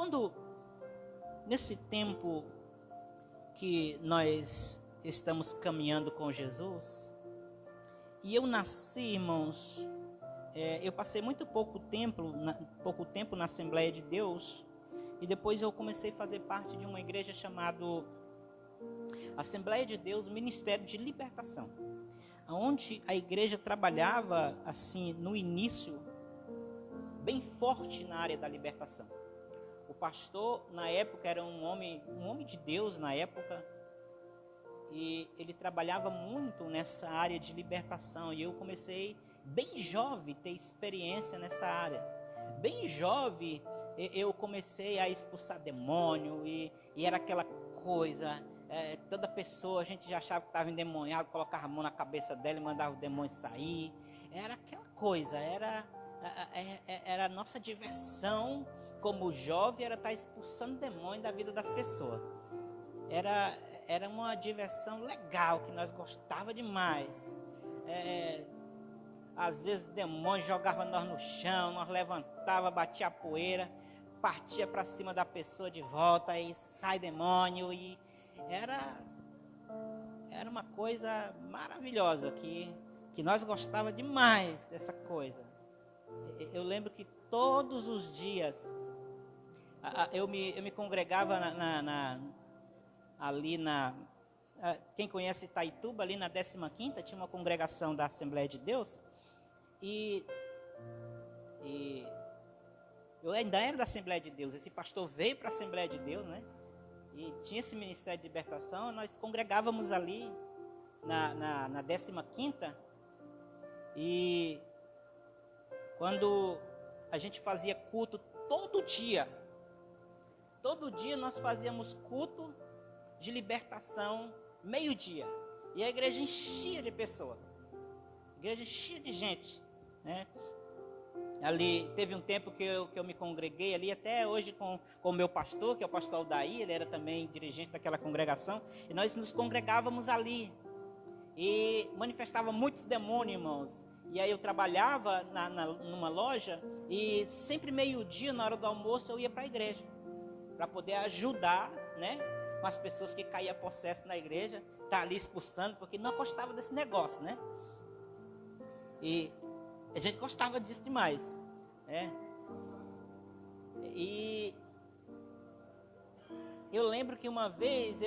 Quando, nesse tempo que nós estamos caminhando com Jesus, e eu nasci, irmãos, eu passei muito pouco tempo na Assembleia de Deus, e depois eu comecei a fazer parte de uma igreja chamada Assembleia de Deus, Ministério de Libertação, onde a igreja trabalhava, assim, no início, bem forte na área da libertação. O pastor, na época, era um homem de Deus, na época, e ele trabalhava muito nessa área de libertação, e eu comecei, bem jovem, ter experiência nessa área. Bem jovem, eu comecei a expulsar demônio, e era aquela coisa, toda pessoa, a gente já achava que estava endemoniado, colocava a mão na cabeça dela e mandava o demônio sair. Era aquela coisa, era a nossa diversão como jovem, era estar expulsando demônio da vida das pessoas. Era uma diversão legal, que nós gostava demais. Às vezes o demônio jogava nós no chão, nós levantava, batia a poeira, partia para cima da pessoa de volta, e sai demônio, e era uma coisa maravilhosa, que nós gostava demais dessa coisa. Eu lembro que todos os dias eu me congregava ali quem conhece Itaituba, ali na 15ª, tinha uma congregação da Assembleia de Deus, e eu ainda era da Assembleia de Deus. Esse pastor veio para a Assembleia de Deus, né? E tinha esse Ministério de Libertação. Nós congregávamos ali na 15ª, e quando a gente fazia culto todo dia nós fazíamos culto de libertação, meio-dia, e a igreja enchia de pessoas, a igreja enchia de gente, né? Ali teve um tempo que eu me congreguei ali, até hoje, com o meu pastor, que é o pastor Aldair. Ele era também dirigente daquela congregação, e nós nos congregávamos ali, e manifestava muitos demônios, irmãos. E aí eu trabalhava numa loja, e sempre meio-dia, na hora do almoço, eu ia para a igreja, para poder ajudar, né, com as pessoas que caíam possesso na igreja, tá ali expulsando, porque não gostava desse negócio, né? E a gente gostava disso demais, né? E eu lembro que uma vez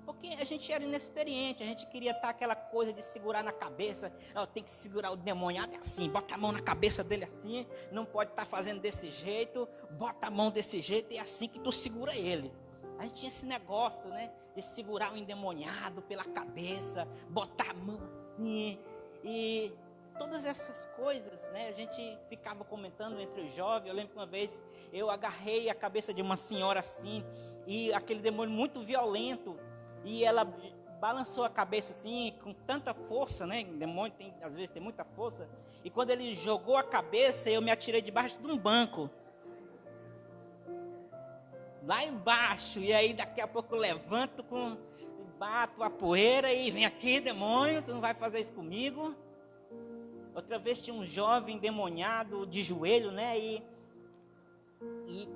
porque a gente era inexperiente, a gente queria estar aquela coisa de segurar na cabeça. Tem que segurar o demoniado assim, bota a mão na cabeça dele assim, não pode estar fazendo desse jeito, bota a mão desse jeito, e é assim que tu segura ele. A gente tinha esse negócio, né, de segurar o endemoniado pela cabeça, botar a mão assim, e todas essas coisas, né, a gente ficava comentando entre os jovens. Eu lembro que uma vez eu agarrei a cabeça de uma senhora assim, e aquele demônio muito violento, e ela balançou a cabeça assim, com tanta força, né? O demônio às vezes tem muita força. E quando ele jogou a cabeça, eu me atirei debaixo de um banco, lá embaixo. E aí daqui a pouco eu levanto, bato a poeira, e vem aqui, demônio, tu não vai fazer isso comigo. Outra vez tinha um jovem endemoniado de joelho, né? E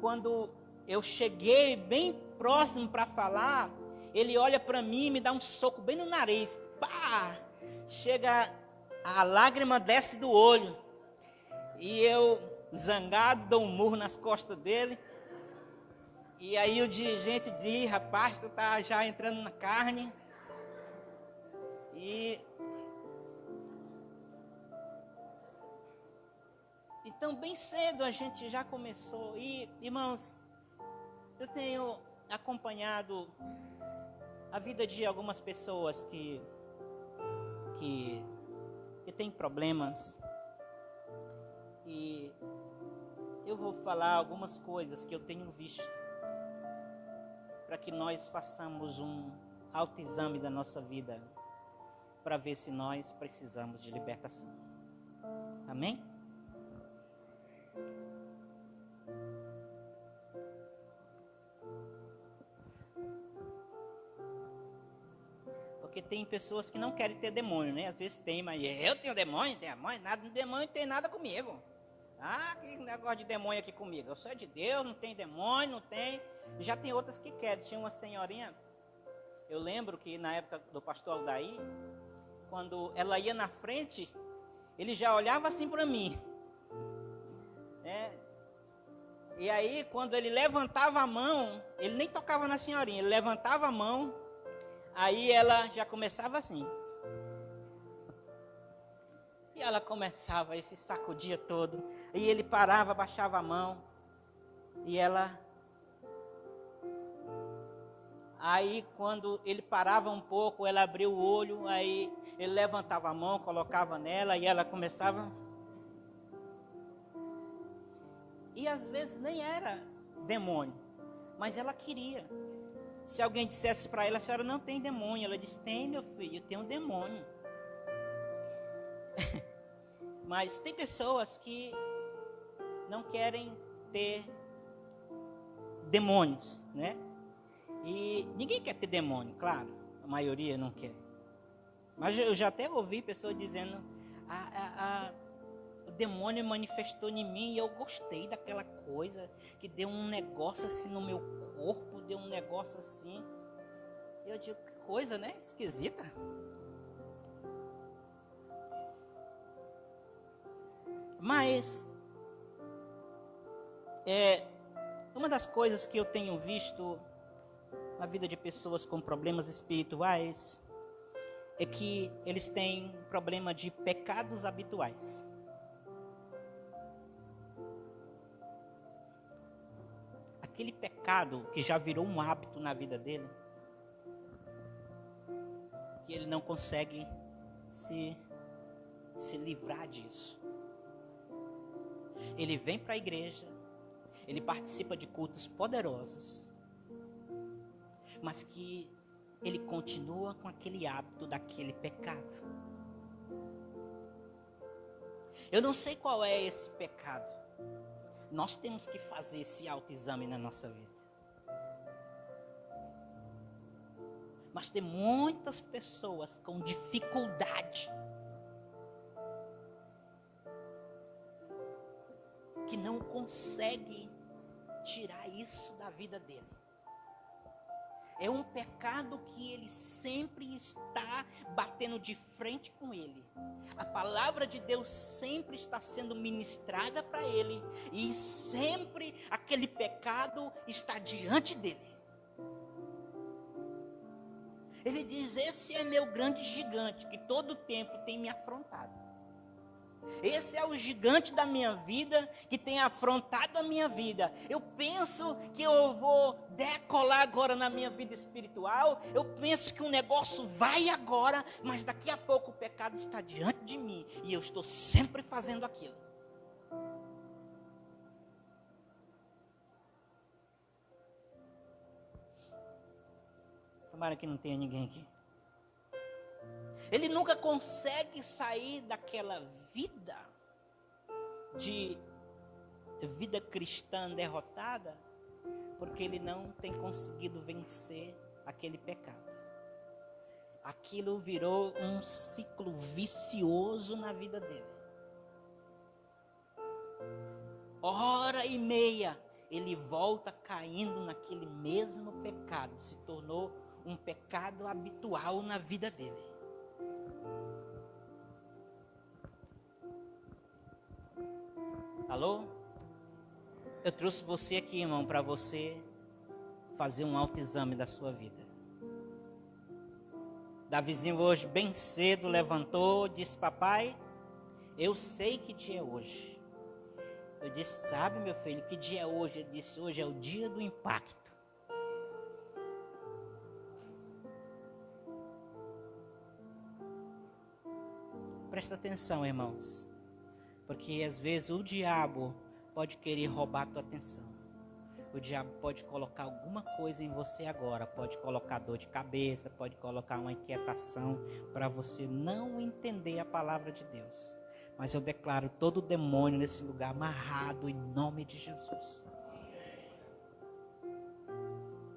quando eu cheguei bem próximo para falar, ele olha para mim e me dá um soco bem no nariz. Pá! Chega, a lágrima desce do olho. E eu, zangado, dou um murro nas costas dele. E aí o dirigente diz: rapaz, tu tá já entrando na carne. Então, bem cedo a gente já começou. E, irmãos, eu tenho acompanhado a vida de algumas pessoas que têm problemas. E eu vou falar algumas coisas que eu tenho visto, para que nós façamos um autoexame da nossa vida, para ver se nós precisamos de libertação. Amém? Porque tem pessoas que não querem ter demônio, né? Às vezes tem, mas eu tenho demônio, nada, demônio não tem nada comigo. Ah, que negócio de demônio aqui comigo. Eu sou de Deus, não tem demônio, não tem. Já tem outras que querem. Tinha uma senhorinha, eu lembro que na época do pastor Aldair, quando ela ia na frente, ele já olhava assim para mim. E aí, quando ele levantava a mão, ele nem tocava na senhorinha, ele levantava a mão, aí ela já começava assim. E ela começava esse sacudia todo. E ele parava, baixava a mão. E ela... Aí, quando ele parava um pouco, ela abria o olho, aí ele levantava a mão, colocava nela, e ela começava... E às vezes nem era demônio, mas ela queria. Se alguém dissesse para ela, a senhora não tem demônio. Ela disse, tem, meu filho, eu tenho um demônio. Mas tem pessoas que não querem ter demônios, né? E ninguém quer ter demônio, claro. A maioria não quer. Mas eu já até ouvi pessoas dizendo, o demônio manifestou em mim e eu gostei daquela coisa, que deu um negócio assim no meu corpo, deu um negócio assim. E eu digo, que coisa, né? Esquisita. Mas, uma das coisas que eu tenho visto na vida de pessoas com problemas espirituais é que eles têm problema de pecados habituais. Aquele pecado que já virou um hábito na vida dele, que ele não consegue se livrar disso. Ele vem para a igreja, ele participa de cultos poderosos, mas que ele continua com aquele hábito daquele pecado. Eu não sei qual é esse pecado. Nós temos que fazer esse autoexame na nossa vida. Mas tem muitas pessoas com dificuldade, que não consegue tirar isso da vida dele. É um pecado que ele sempre está batendo de frente com ele. A palavra de Deus sempre está sendo ministrada para ele. E sempre aquele pecado está diante dele. Ele diz, esse é meu grande gigante, que todo tempo tem me afrontado. Esse é o gigante da minha vida, que tem afrontado a minha vida. Eu penso que eu vou decolar agora na minha vida espiritual. Eu penso que o negócio vai agora, mas daqui a pouco o pecado está diante de mim. E eu estou sempre fazendo aquilo. Tomara que não tenha ninguém aqui. Ele nunca consegue sair daquela vida de vida cristã derrotada, porque ele não tem conseguido vencer aquele pecado. Aquilo virou um ciclo vicioso na vida dele. Hora e meia ele volta caindo naquele mesmo pecado, se tornou um pecado habitual na vida dele. Alô? Eu trouxe você aqui, irmão, para você fazer um autoexame da sua vida. Davizinho hoje bem cedo levantou, disse, papai, eu sei que dia é hoje. Eu disse, sabe meu filho, que dia é hoje? Ele disse, hoje é o dia do impacto. Presta atenção, irmãos. Porque às vezes o diabo pode querer roubar a tua atenção. O diabo pode colocar alguma coisa em você agora. Pode colocar dor de cabeça, pode colocar uma inquietação para você não entender a palavra de Deus. Mas eu declaro todo demônio nesse lugar amarrado em nome de Jesus.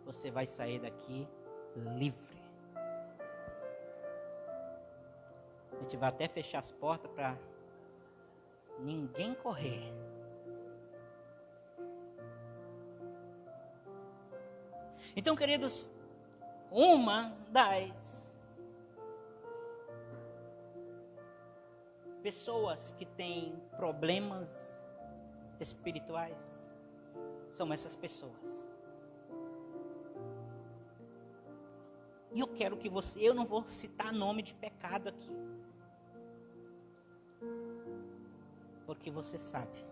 Você vai sair daqui livre. A gente vai até fechar as portas para ninguém correr. Então, queridos, uma das pessoas que têm problemas espirituais são essas pessoas. E eu quero que você, eu não vou citar nome de pecado aqui, porque você sabe.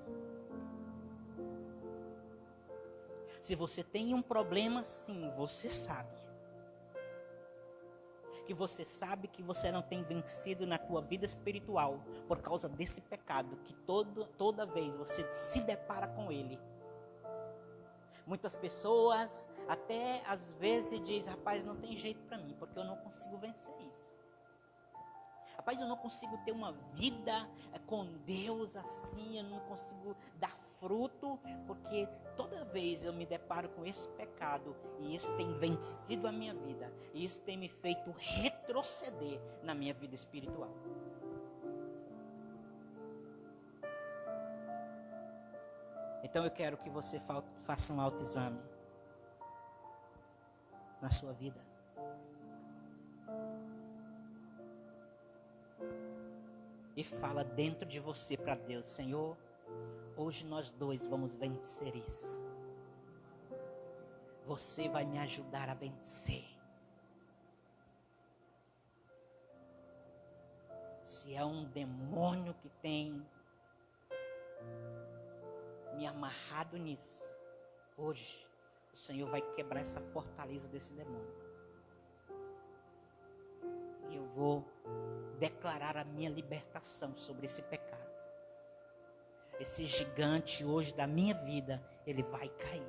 Se você tem um problema, sim, você sabe. Que você sabe que você não tem vencido na tua vida espiritual por causa desse pecado, que toda vez você se depara com ele. Muitas pessoas até às vezes dizem, rapaz, não tem jeito para mim, porque eu não consigo vencer isso. Rapaz, eu não consigo ter uma vida com Deus assim, eu não consigo dar fruto, porque toda vez eu me deparo com esse pecado, e isso tem vencido a minha vida, e isso tem me feito retroceder na minha vida espiritual. Então eu quero que você faça um autoexame na sua vida. E fala dentro de você para Deus, Senhor, hoje nós dois vamos vencer isso. Você vai me ajudar a vencer. Se é um demônio que tem me amarrado nisso, hoje o Senhor vai quebrar essa fortaleza desse demônio. E eu vou declarar a minha libertação sobre esse pecado. Esse gigante hoje da minha vida, ele vai cair.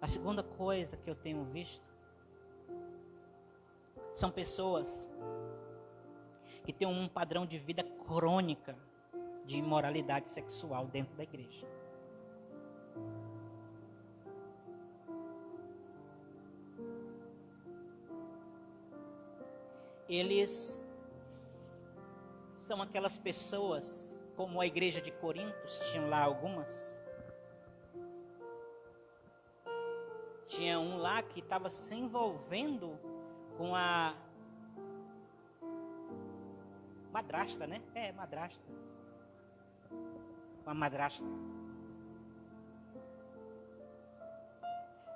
A segunda coisa que eu tenho visto são pessoas que têm um padrão de vida crônica de imoralidade sexual dentro da igreja. Eles são aquelas pessoas, como a igreja de Corinto, tinham lá algumas. Tinha um lá que estava se envolvendo com a madrasta, né? Madrasta. Com a madrasta.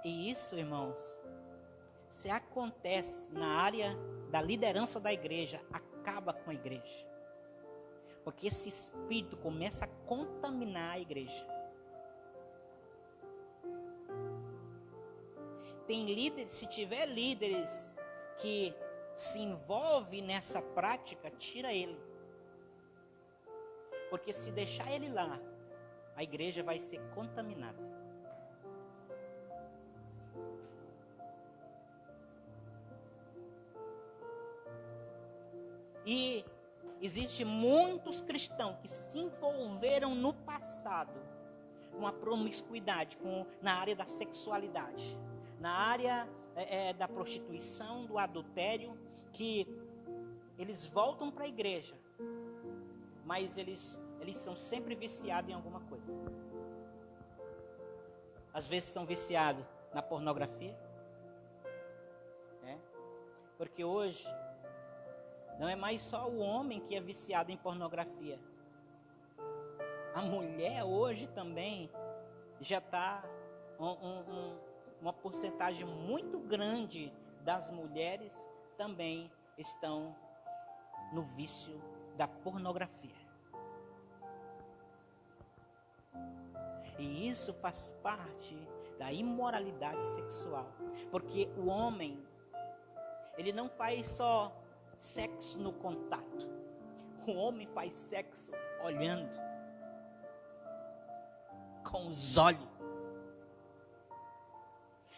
E isso, irmãos, se acontece na área da liderança da igreja, acaba com a igreja. Porque esse espírito começa a contaminar a igreja. Tem líderes, se tiver líderes que se envolvem nessa prática, tira ele. Porque se deixar ele lá, a igreja vai ser contaminada. E existem muitos cristãos que se envolveram no passado com a promiscuidade, na área da sexualidade, na área da prostituição, do adultério, que eles voltam para a igreja, mas eles são sempre viciados em alguma coisa. Às vezes são viciados na pornografia, porque hoje não é mais só o homem que é viciado em pornografia. A mulher hoje também já está uma porcentagem muito grande das mulheres também estão no vício da pornografia. E isso faz parte da imoralidade sexual. Porque o homem, ele não faz só sexo no contato. O homem faz sexo olhando. Com os olhos.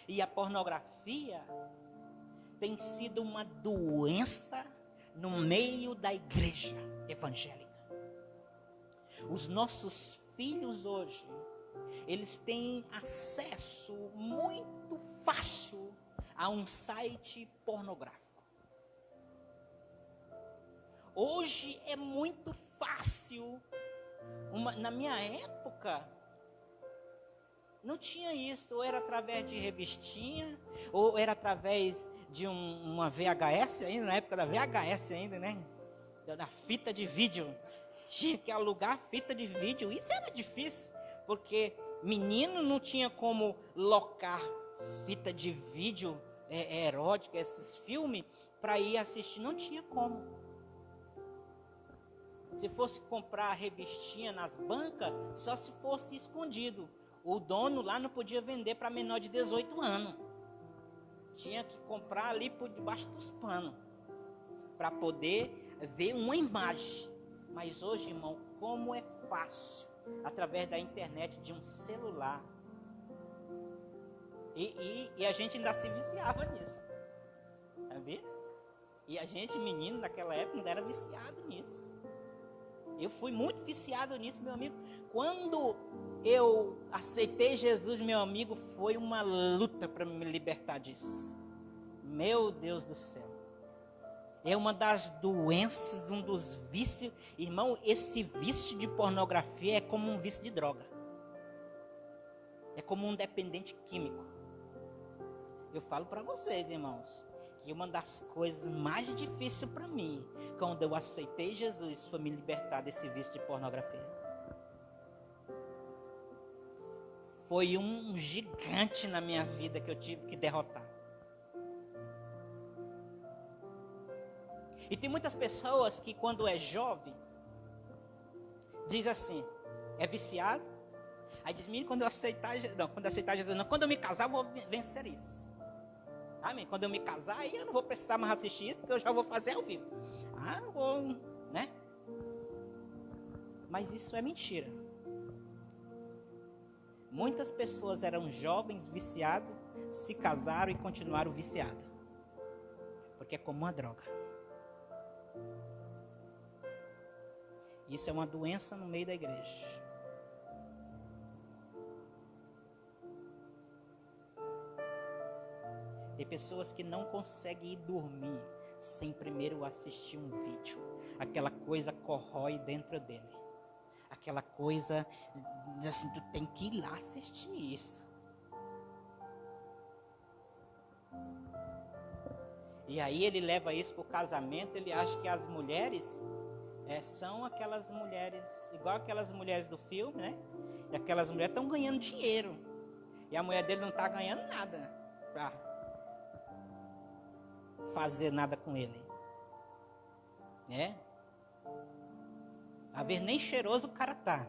E a pornografia tem sido uma doença no meio da igreja evangélica. Os nossos filhos hoje, eles têm acesso muito fácil a um site pornográfico. Hoje é muito fácil Na minha época, não tinha isso. Ou era através de revistinha, ou era através de uma VHS ainda, na época da VHS ainda, né? Da fita de vídeo. Tinha que alugar fita de vídeo. Isso era difícil, porque menino não tinha como locar fita de vídeo erótica, esses filmes, para ir assistir. Não tinha como. Se fosse comprar a revistinha nas bancas, só se fosse escondido. O dono lá não podia vender para menor de 18 anos. Tinha que comprar ali por debaixo dos panos, para poder ver uma imagem. Mas hoje, irmão, como é fácil, através da internet, de um celular. E a gente ainda se viciava nisso. Tá vendo? E a gente, menino, naquela época, ainda era viciado nisso. Eu fui muito viciado nisso, meu amigo. Quando eu aceitei Jesus, meu amigo, foi uma luta para me libertar disso. Meu Deus do céu. É uma das doenças, um dos vícios. Irmão, esse vício de pornografia é como um vício de droga. É como um dependente químico. Eu falo para vocês, irmãos, que uma das coisas mais difíceis para mim, quando eu aceitei Jesus, foi me libertar desse vício de pornografia. Foi um gigante na minha vida que eu tive que derrotar. E tem muitas pessoas que, quando é jovem, diz assim, é viciado. Aí diz, menino, quando eu aceitar Jesus, não, quando eu me casar, eu vou vencer isso. Amém? Quando eu me casar, aí eu não vou precisar mais assistir isso, porque eu já vou fazer ao vivo. Vou, né? Mas isso é mentira. Muitas pessoas eram jovens viciados, se casaram e continuaram viciados. Porque é como uma droga. Isso é uma doença no meio da igreja. Tem pessoas que não conseguem ir dormir sem primeiro assistir um vídeo. Aquela coisa corrói dentro dele. Aquela coisa, assim, tu tem que ir lá assistir isso. E aí ele leva isso para o casamento, ele acha que as mulheres são aquelas mulheres, igual aquelas mulheres do filme, né? E aquelas mulheres estão ganhando dinheiro. E a mulher dele não está ganhando nada para fazer nada com ele. Né? A ver, nem cheiroso o cara tá.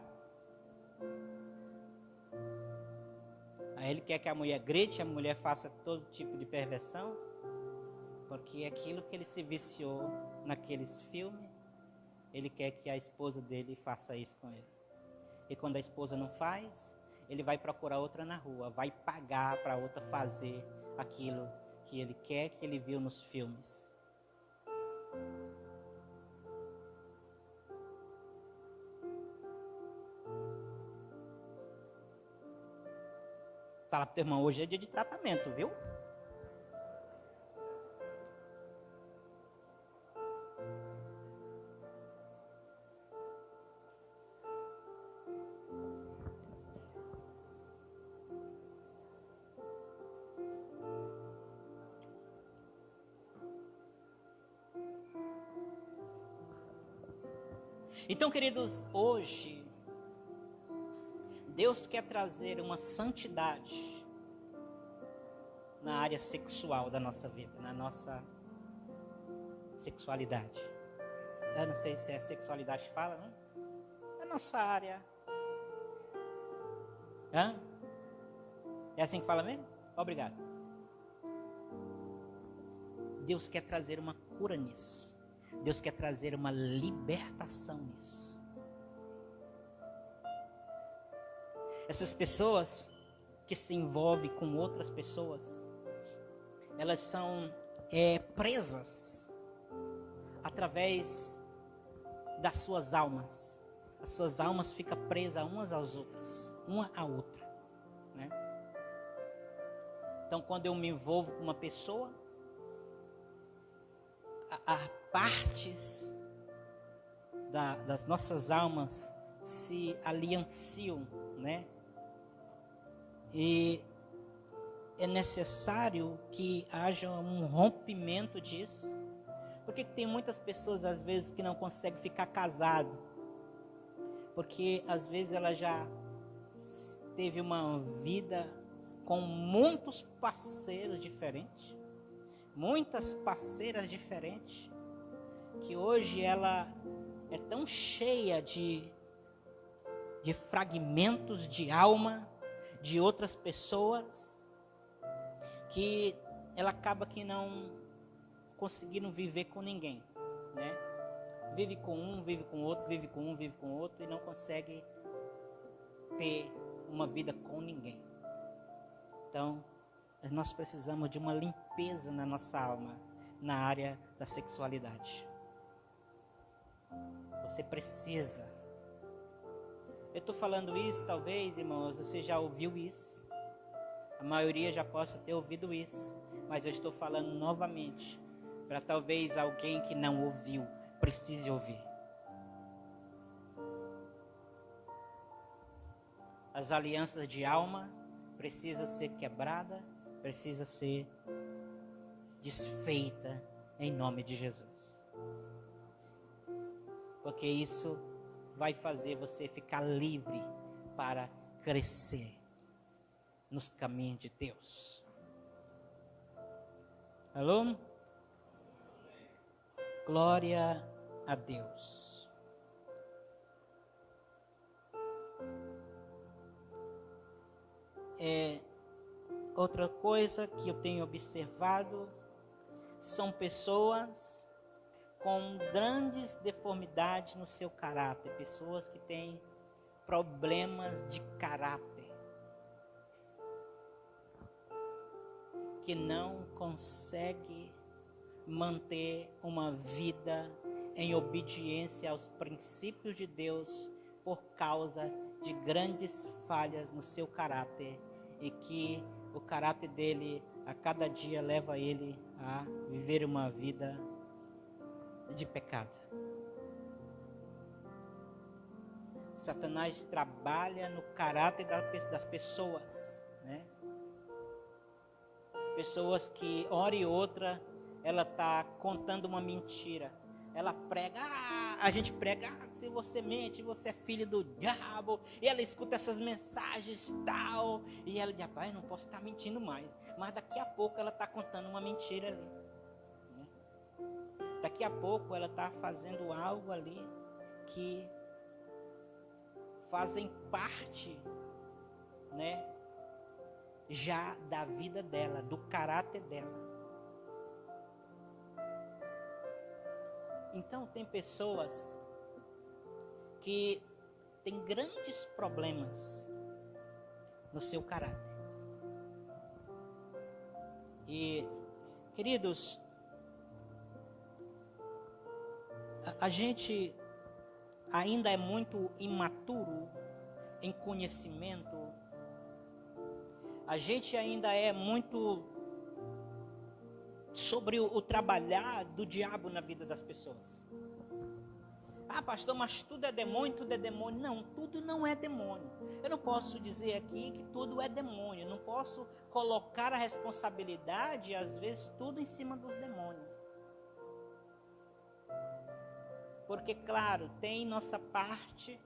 Aí ele quer que a mulher grite, a mulher faça todo tipo de perversão, porque aquilo que ele se viciou naqueles filmes, ele quer que a esposa dele faça isso com ele. E quando a esposa não faz, ele vai procurar outra na rua, vai pagar para outra fazer aquilo que ele quer, que ele viu nos filmes. Fala pro teu irmão, hoje é dia de tratamento, viu? Então, queridos, hoje Deus quer trazer uma santidade na área sexual da nossa vida, na nossa sexualidade. Eu não sei se é sexualidade que fala, não? É nossa área. Hã? É assim que fala mesmo? Obrigado. Deus quer trazer uma cura nisso. Deus quer trazer uma libertação nisso. Essas pessoas que se envolvem com outras pessoas, elas são presas através das suas almas. As suas almas ficam presas umas às outras, uma à outra, né? Então, quando eu me envolvo com uma pessoa, há partes das nossas almas se alianciam, né? E é necessário que haja um rompimento disso. Porque tem muitas pessoas, às vezes, que não conseguem ficar casado. Porque, às vezes, ela já teve uma vida com muitos parceiros diferentes. Muitas parceiras diferentes. Que hoje ela é tão cheia de fragmentos de alma de outras pessoas, que ela acaba que não conseguindo viver com ninguém, né? Vive com um, vive com outro, vive com um, vive com outro e não consegue ter uma vida com ninguém. Então, nós precisamos de uma limpeza na nossa alma, na área da sexualidade. Você precisa. Eu estou falando isso, talvez, irmãos, você já ouviu isso. A maioria já possa ter ouvido isso. Mas eu estou falando novamente, para talvez alguém que não ouviu, precise ouvir. As alianças de alma precisam ser quebradas, precisam ser desfeitas em nome de Jesus. Porque isso vai fazer você ficar livre para crescer nos caminhos de Deus. Alô? Glória a Deus. Outra coisa que eu tenho observado são pessoas com grandes deformidades no seu caráter, pessoas que têm problemas de caráter, que não conseguem manter uma vida em obediência aos princípios de Deus por causa de grandes falhas no seu caráter, e que o caráter dele a cada dia leva ele a viver uma vida de pecado. Satanás trabalha no caráter das pessoas, né? Pessoas que, hora e outra, ela está contando uma mentira. Ela prega, a gente prega, se você mente, você é filho do diabo. E ela escuta essas mensagens tal. E ela diz, rapaz, eu não posso estar mentindo mais. Mas daqui a pouco ela está contando uma mentira ali. Né? Daqui a pouco ela está fazendo algo ali que fazem parte, né, já da vida dela, do caráter dela. Então tem pessoas que têm grandes problemas no seu caráter. E, queridos, a gente ainda é muito imaturo em conhecimento. A gente ainda é muito sobre o trabalhar do diabo na vida das pessoas. Ah, pastor, mas tudo é demônio, tudo é demônio. Não, tudo não é demônio. Eu não posso dizer aqui que tudo é demônio. Eu não posso colocar a responsabilidade, às vezes, tudo em cima dos demônios. Porque, claro, tem nossa parte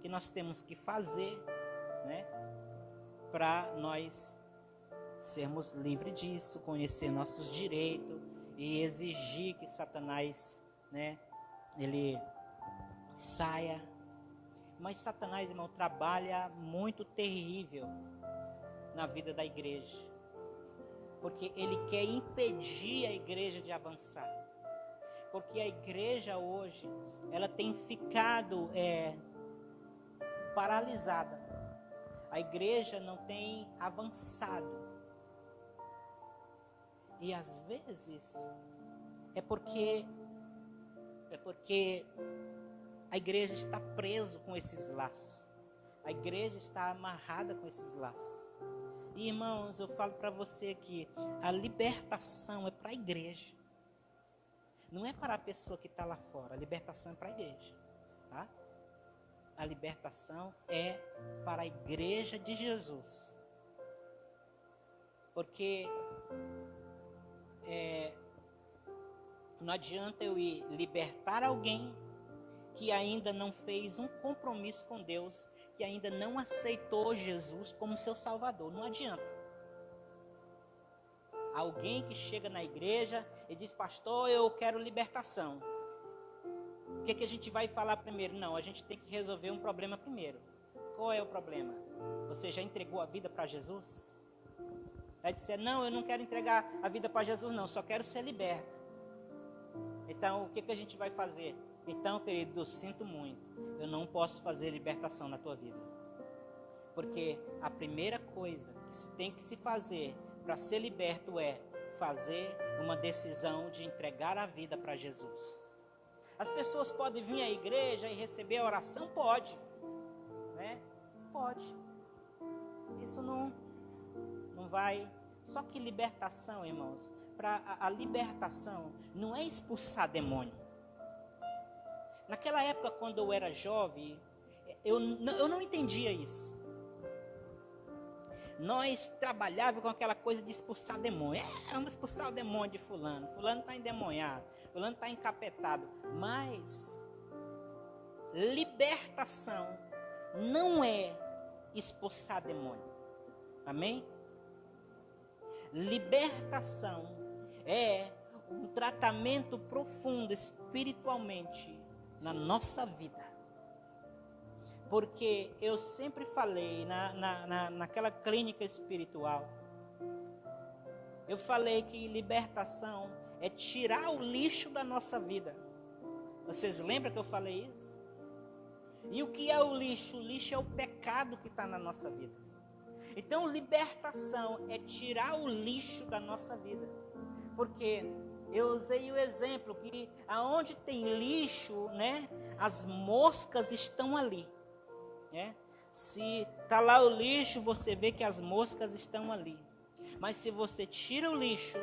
que nós temos que fazer, né, para nós sermos livres disso, conhecer nossos direitos e exigir que Satanás, né, ele saia. Mas Satanás, irmão, trabalha muito terrível na vida da igreja, porque ele quer impedir a igreja de avançar. Porque a igreja hoje, ela tem ficado paralisada. A igreja não tem avançado. E às vezes é porque a igreja está presa com esses laços. A igreja está amarrada com esses laços. E, irmãos, eu falo para você que a libertação é para a igreja. Não é para a pessoa que está lá fora. A libertação é para a igreja. Tá? a libertação é para a igreja de Jesus. Porque não adianta eu ir libertar alguém que ainda não fez um compromisso com Deus, que ainda não aceitou Jesus como seu Salvador. Não adianta. Alguém que chega na igreja e diz, pastor, eu quero libertação. O que a gente vai falar primeiro? Não, a gente tem que resolver um problema primeiro. Qual é o problema? Você já entregou a vida para Jesus? Vai dizer, não, eu não quero entregar a vida para Jesus não, só quero ser liberto. Então, o que a gente vai fazer? Então, querido, eu sinto muito, eu não posso fazer libertação na tua vida. Porque a primeira coisa que tem que se fazer para ser liberto é fazer uma decisão de entregar a vida para Jesus. As pessoas podem vir à igreja e receber a oração? Pode. Né? Pode. Isso não vai. Só que libertação, irmãos, a libertação não é expulsar demônio. Naquela época, quando eu era jovem, eu não entendia isso. Nós trabalhávamos com aquela coisa de expulsar demônio. Vamos expulsar o demônio de fulano. Fulano está endemoniado. Fulano está encapetado. Mas libertação não é expulsar demônio. Amém? Libertação é um tratamento profundo espiritualmente na nossa vida. Porque eu sempre falei naquela clínica espiritual, eu falei que libertação é tirar o lixo da nossa vida. Vocês lembram que eu falei isso? E o que é o lixo? O lixo é o pecado que está na nossa vida. Então, libertação é tirar o lixo da nossa vida. Porque eu usei o exemplo que aonde tem lixo, né, as moscas estão ali. Né? Se está lá o lixo, você vê que as moscas estão ali. Mas se você tira o lixo,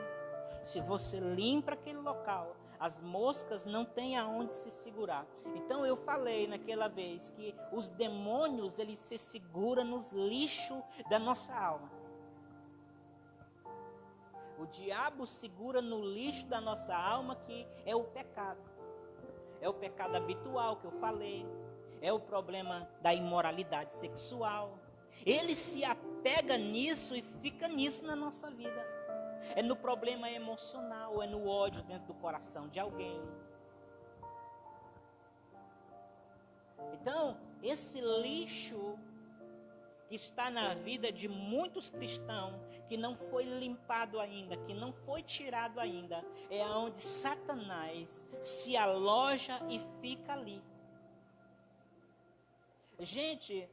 se você limpa aquele local, as moscas não têm aonde se segurar. Então eu falei naquela vez que os demônios, eles se seguram nos lixos da nossa alma. O diabo segura no lixo da nossa alma, que é o pecado. É o pecado habitual que eu falei. É o problema da imoralidade sexual. Ele se apega nisso e fica nisso na nossa vida. É no problema emocional, é no ódio dentro do coração de alguém. Então, esse lixo que está na vida de muitos cristãos, que não foi limpado ainda, que não foi tirado ainda, é onde Satanás se aloja e fica ali. Gente,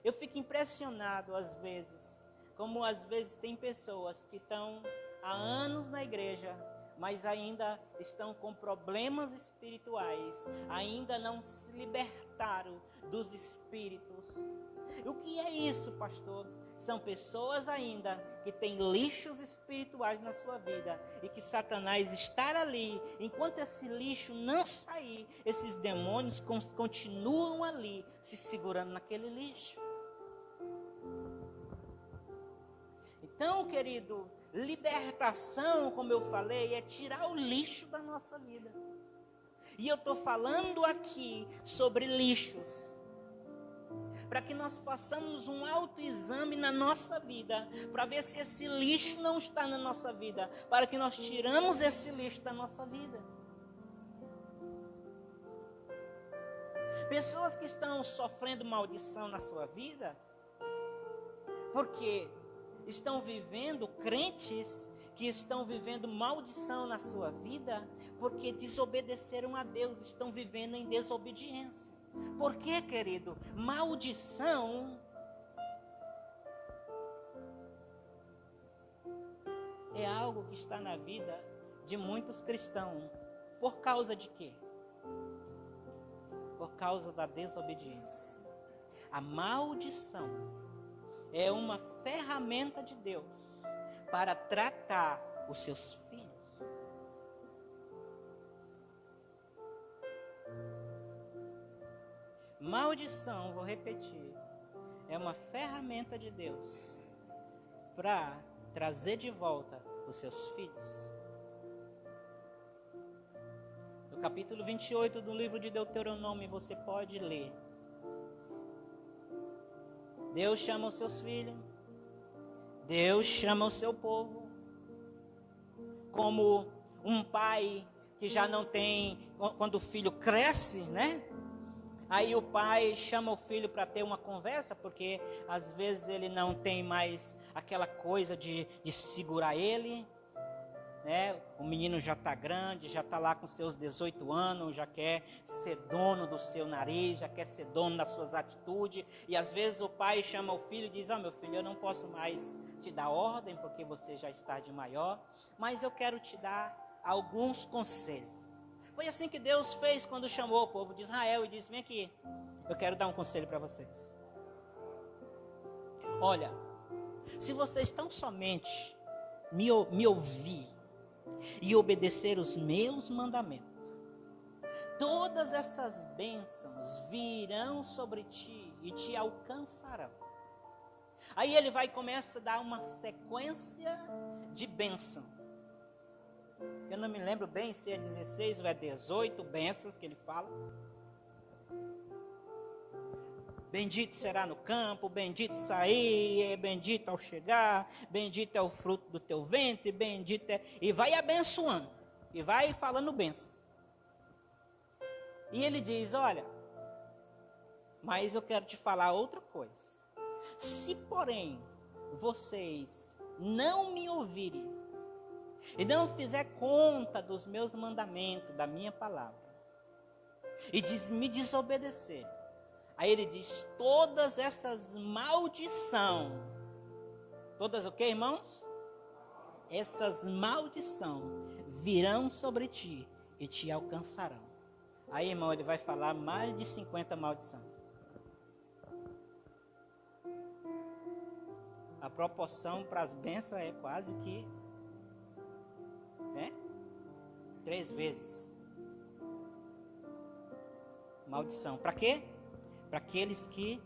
eu fico impressionado às vezes, como às vezes tem pessoas que estão há anos na igreja, mas ainda estão com problemas espirituais, ainda não se libertaram dos espíritos. O que é isso, pastor? São pessoas ainda que têm lixos espirituais na sua vida e que Satanás está ali. Enquanto esse lixo não sair, esses demônios continuam ali, se segurando naquele lixo. Então, querido, libertação, como eu falei, é tirar o lixo da nossa vida. E eu estou falando aqui sobre lixos, para que nós façamos um autoexame na nossa vida, para ver se esse lixo não está na nossa vida, para que nós tiramos esse lixo da nossa vida. Pessoas que estão sofrendo maldição na sua vida, porque estão vivendo, crentes que estão vivendo maldição na sua vida, porque desobedeceram a Deus, estão vivendo em desobediência. Por quê, querido? Maldição é algo que está na vida de muitos cristãos. Por causa de quê? Por causa da desobediência. A maldição é uma ferramenta de Deus para tratar os seus filhos. Maldição, vou repetir, é uma ferramenta de Deus para trazer de volta os seus filhos. No capítulo 28 do livro de Deuteronômio, você pode ler. Deus chama os seus filhos, Deus chama o seu povo, como um pai que já não tem, quando o filho cresce, né? Aí o pai chama o filho para ter uma conversa, porque às vezes ele não tem mais aquela coisa de segurar ele, né? O menino já está grande, já está lá com seus 18 anos, já quer ser dono do seu nariz, já quer ser dono das suas atitudes. E às vezes o pai chama o filho e diz: meu filho, eu não posso mais te dar ordem, porque você já está de maior, mas eu quero te dar alguns conselhos. Foi assim que Deus fez quando chamou o povo de Israel e disse: vem aqui, eu quero dar um conselho para vocês. Olha, se vocês tão somente me ouvir e obedecer os meus mandamentos, todas essas bênçãos virão sobre ti e te alcançarão. Aí ele vai começar a dar uma sequência de bênção. Eu não me lembro bem se é 16 ou é 18 bênçãos que ele fala. Bendito será no campo, bendito sair, bendito ao chegar, bendito é o fruto do teu ventre, bendito é... E vai abençoando, e vai falando bênção. E ele diz: olha, mas eu quero te falar outra coisa. Se, porém, vocês não me ouvirem, e não fizer conta dos meus mandamentos, da minha palavra, e me desobedecer, aí ele diz: todas essas maldições, todas o que, irmãos? Essas maldições virão sobre ti e te alcançarão. Aí, irmão, ele vai falar mais de 50 maldições. A proporção para as bênçãos é quase que 3 vezes. Maldição. Para quê? Para aqueles que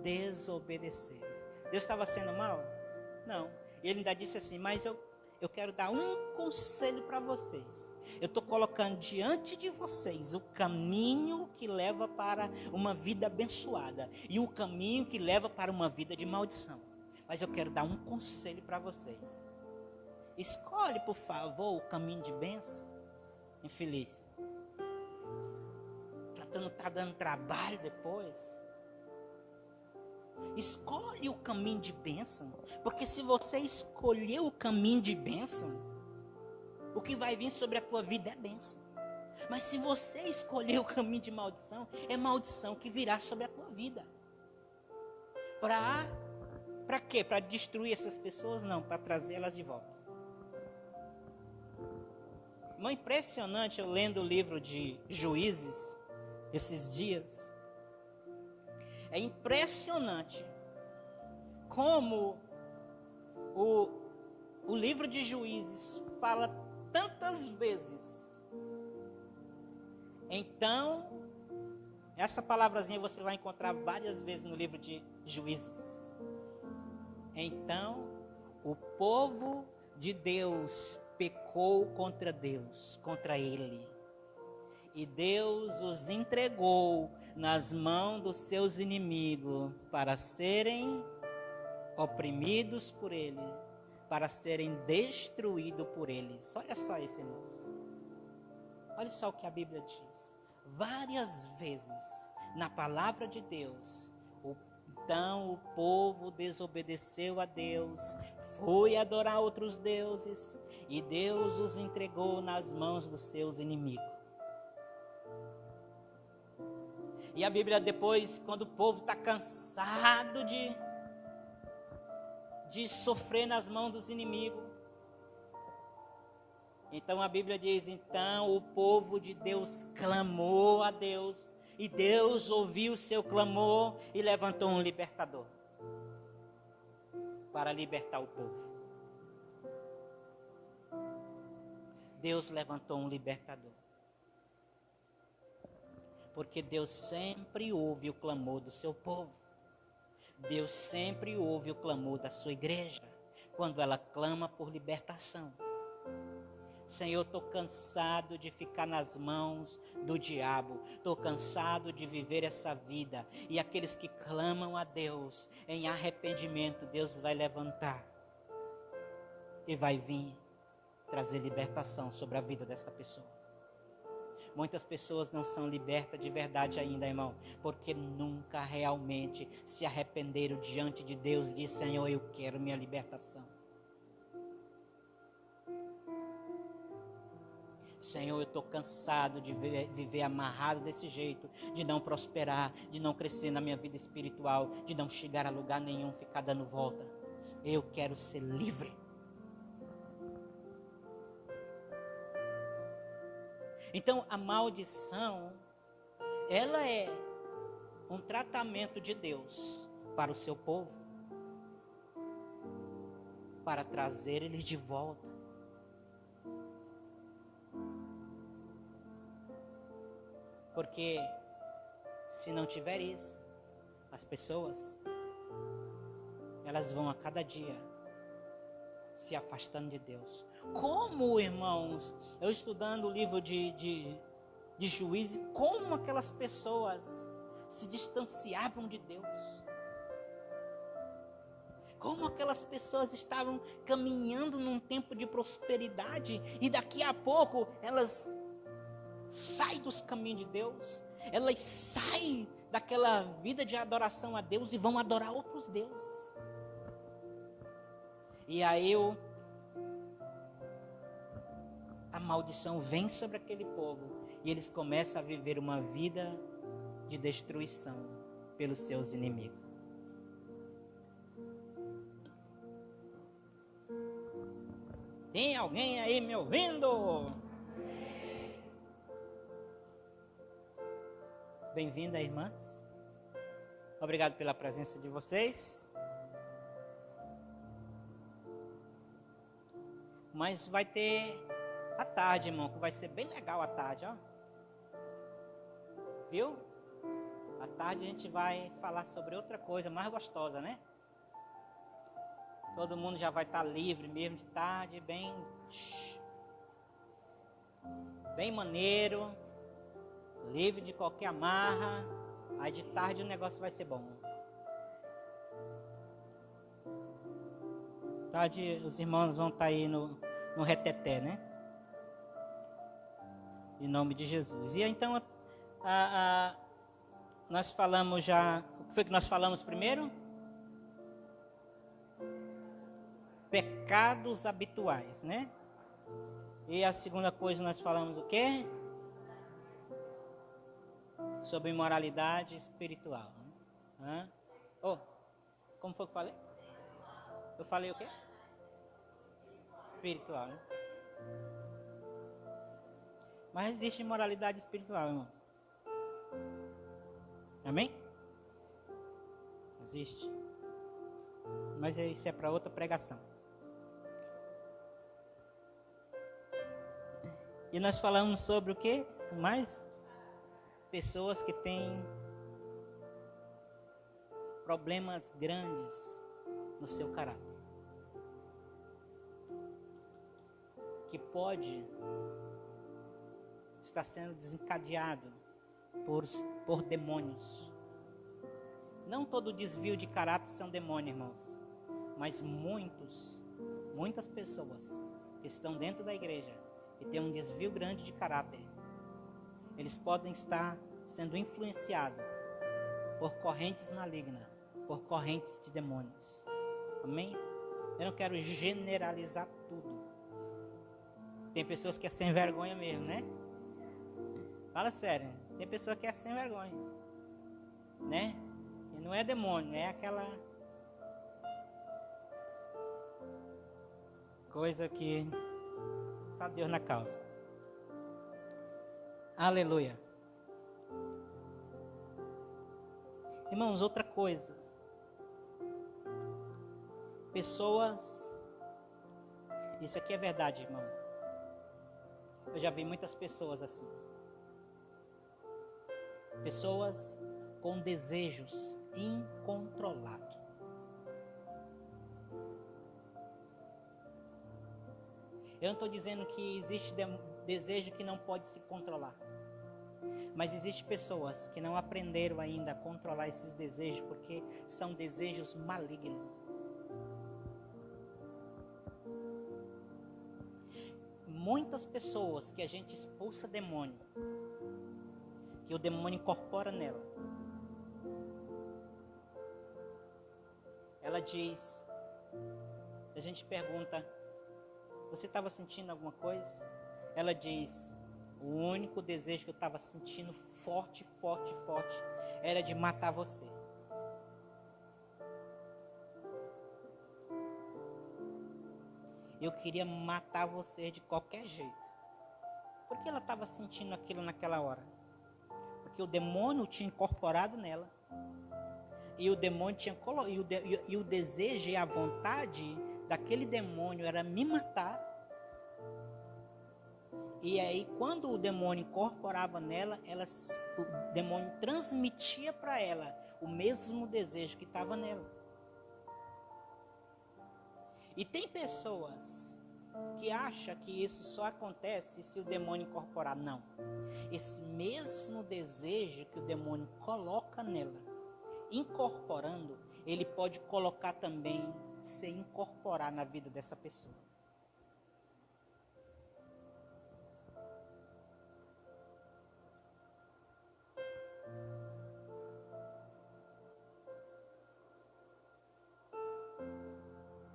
desobedeceram. Deus estava sendo mal? Não. Ele ainda disse assim: mas eu quero dar um conselho para vocês. Eu estou colocando diante de vocês o caminho que leva para uma vida abençoada e o caminho que leva para uma vida de maldição. Mas eu quero dar um conselho para vocês. Escolhe, por favor, o caminho de bênção. Infeliz. Para tu não estar dando trabalho depois. Escolhe o caminho de bênção. Porque se você escolher o caminho de bênção, o que vai vir sobre a tua vida é bênção. Mas se você escolher o caminho de maldição, é maldição que virá sobre a tua vida. Para quê? Para destruir essas pessoas? Não, para trazê-las de volta. Irmão, impressionante, eu lendo o livro de Juízes esses dias. É impressionante como o livro de Juízes fala tantas vezes. Então, essa palavrazinha você vai encontrar várias vezes no livro de Juízes. Então, o povo de Deus pecou contra Deus, contra ele. E Deus os entregou nas mãos dos seus inimigos para serem oprimidos por ele, para serem destruídos por eles. Olha só isso, irmãos. Olha só o que a Bíblia diz. Várias vezes na palavra de Deus, então o povo desobedeceu a Deus, foi adorar outros deuses, e Deus os entregou nas mãos dos seus inimigos. E a Bíblia depois, quando o povo está cansado de sofrer nas mãos dos inimigos, então a Bíblia diz: então o povo de Deus clamou a Deus, e Deus ouviu o seu clamor e levantou um libertador para libertar o povo. Deus levantou um libertador. Porque Deus sempre ouve o clamor do seu povo. Deus sempre ouve o clamor da sua igreja, quando ela clama por libertação. Senhor, estou cansado de ficar nas mãos do diabo. Estou cansado de viver essa vida. E aqueles que clamam a Deus em arrependimento, Deus vai levantar e vai vir trazer libertação sobre a vida desta pessoa. Muitas pessoas não são libertas de verdade ainda, irmão, porque nunca realmente se arrependeram diante de Deus e disseram: Senhor, eu quero minha libertação. Senhor, eu estou cansado de viver amarrado desse jeito, de não prosperar, de não crescer na minha vida espiritual, de não chegar a lugar nenhum, ficar dando volta. Eu quero ser livre. Então, a maldição, ela é um tratamento de Deus para o seu povo, para trazer eles de volta. Porque se não tiver isso, as pessoas, elas vão a cada dia se afastando de Deus. Como, irmãos, eu estudando o livro de Juízes, como aquelas pessoas se distanciavam de Deus. Como aquelas pessoas estavam caminhando num tempo de prosperidade e daqui a pouco elas saem dos caminhos de Deus, elas saem daquela vida de adoração a Deus e vão adorar outros deuses. E aí a maldição vem sobre aquele povo e eles começam a viver uma vida de destruição pelos seus inimigos. Tem alguém aí me ouvindo? Bem-vinda, irmãs. Obrigado pela presença de vocês. Mas vai ter à tarde, irmão, que vai ser bem legal à tarde, ó. Viu? À tarde a gente vai falar sobre outra coisa mais gostosa, né? Todo mundo já vai estar livre mesmo de tarde, bem maneiro, livre de qualquer amarra. Aí de tarde o negócio vai ser bom. Tarde os irmãos vão estar aí no reteté, né? Em nome de Jesus. E então nós falamos já. O que foi que nós falamos primeiro? Pecados habituais, né? E a segunda coisa nós falamos o quê? Sobre imoralidade espiritual. Né? Oh, como foi que eu falei? Eu falei o quê? Espiritual, né? Mas existe imoralidade espiritual, irmão. Amém? Existe. Mas isso é para outra pregação. E nós falamos sobre o quê? Mais pessoas que têm problemas grandes no seu caráter. Que pode estar sendo desencadeado por demônios. Não todo desvio de caráter são demônios, irmãos. Mas muitas pessoas que estão dentro da igreja e têm um desvio grande de caráter, eles podem estar sendo influenciados por correntes malignas, por correntes de demônios. Amém? Eu não quero generalizar tudo. Tem pessoas que é sem vergonha mesmo, né? Fala sério. Tem pessoa que é sem vergonha, né? E não é demônio, é aquela coisa que tá Deus na causa. Aleluia. Irmãos, outra coisa. Pessoas, isso aqui é verdade, irmão. Eu já vi muitas pessoas assim. Pessoas com desejos incontrolados. Eu não estou dizendo que existe desejo que não pode se controlar. Mas existem pessoas que não aprenderam ainda a controlar esses desejos porque são desejos malignos. Muitas pessoas que a gente expulsa demônio, que o demônio incorpora nela, ela diz, a gente pergunta, você estava sentindo alguma coisa? Ela diz, o único desejo que eu estava sentindo forte, era de matar você. Eu queria matar você de qualquer jeito. Por que ela estava sentindo aquilo naquela hora? Porque o demônio tinha incorporado nela. E o demônio tinha e o desejo e a vontade daquele demônio era me matar. E aí, quando o demônio incorporava nela, o demônio transmitia para ela o mesmo desejo que estava nela. E tem pessoas que acham que isso só acontece se o demônio incorporar. Não. Esse mesmo desejo que o demônio coloca nela, incorporando, ele pode colocar também, se incorporar na vida dessa pessoa.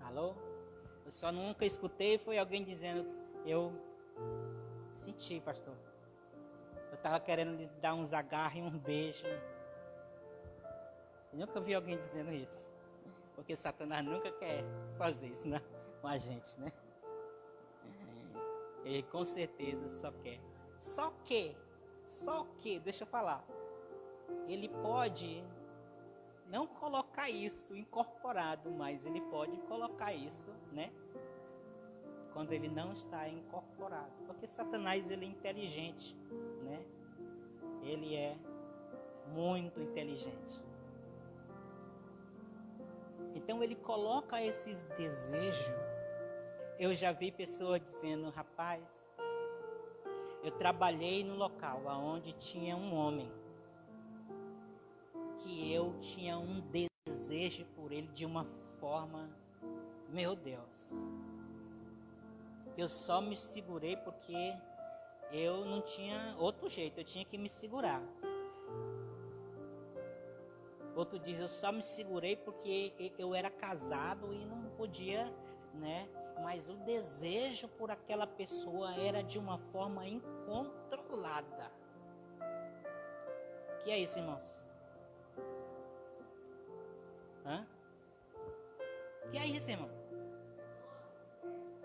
Alô? Eu só nunca escutei, foi alguém dizendo, eu senti, pastor. Eu estava querendo lhe dar uns agarros e um beijo. Eu nunca vi alguém dizendo isso. Porque Satanás nunca quer fazer isso, né? Com a gente, né? Ele com certeza só quer. Só que, deixa eu falar. Ele pode não colocar isso incorporado, mas ele pode colocar isso, né? Quando ele não está incorporado. Porque Satanás, ele é inteligente, né? Ele é muito inteligente. Então ele coloca esses desejos. Eu já vi pessoas dizendo, rapaz, eu trabalhei no local onde tinha um homem que eu tinha um desejo por ele de uma forma, meu Deus, eu só me segurei porque eu não tinha outro jeito, eu tinha que me segurar. Outro diz, eu só me segurei porque eu era casado e não podia, né? Mas o desejo por aquela pessoa era de uma forma incontrolada. Que é isso, irmãos? Hã? Que é isso, irmão?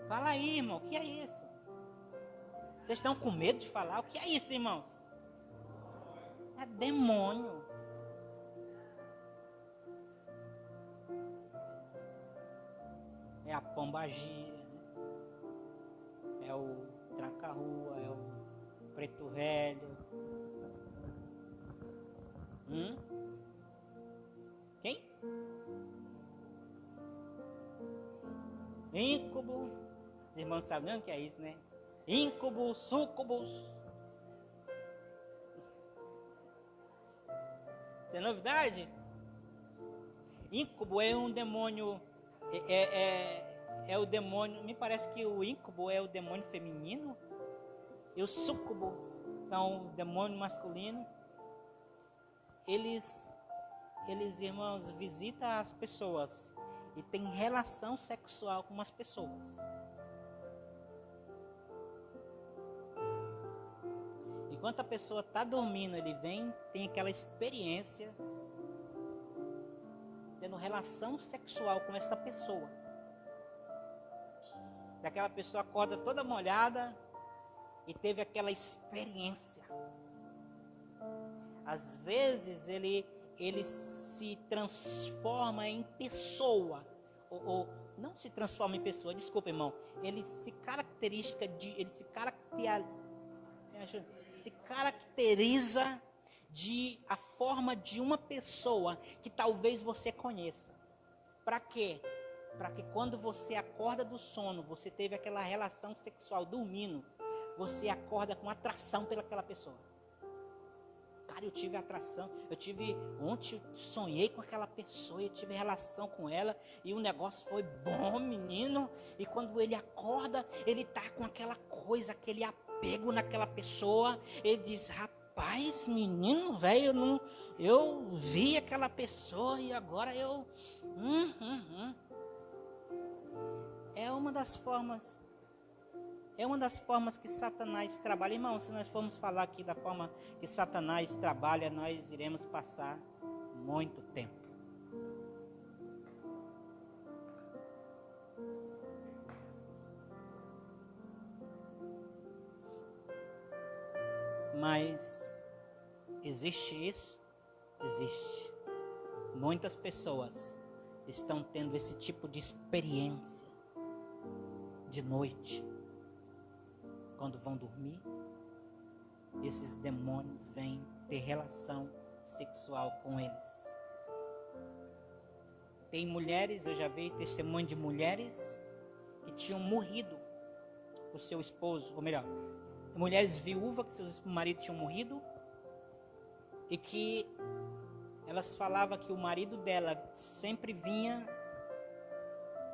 Fala aí, irmão, o que é isso? Vocês estão com medo de falar? O que é isso, irmãos? É demônio. É a pombagira, né? É o tranca-rua, é o preto velho. Quem? Íncubo. Os irmãos sabem o que é isso, né? Íncubo, súcubus. Isso é novidade? Íncubo é um demônio. É o demônio. Me parece que o íncubo é o demônio feminino. E o súcubo são o demônio masculino. Eles, irmãos, visitam as pessoas e têm relação sexual com as pessoas. Enquanto a pessoa está dormindo, ele vem, tem aquela experiência, tendo relação sexual com essa pessoa. E aquela pessoa acorda toda molhada e teve aquela experiência. Às vezes ele se transforma em pessoa, ou não se transforma em pessoa, desculpa, irmão. Ele se caracteriza a forma de uma pessoa que talvez você conheça. Para quê? Para que quando você acorda do sono, você teve aquela relação sexual dormindo, você acorda com atração pelaquela pessoa. Cara, eu tive atração, ontem eu sonhei com aquela pessoa, eu tive relação com ela, e o negócio foi bom, menino, e quando ele acorda, ele tá com aquela coisa, aquele apego naquela pessoa, ele diz, rapaz, menino, velho, eu vi aquela pessoa, e agora eu... É uma das formas que Satanás trabalha. Irmão, se nós formos falar aqui da forma que Satanás trabalha, nós iremos passar muito tempo. Mas existe isso? Existe. Muitas pessoas estão tendo esse tipo de experiência de noite. Quando vão dormir, esses demônios vêm ter relação sexual com eles. Tem mulheres, eu já vi testemunho de mulheres que tinham morrido o seu esposo, ou melhor, mulheres viúvas que seus maridos tinham morrido e que elas falavam que o marido dela sempre vinha,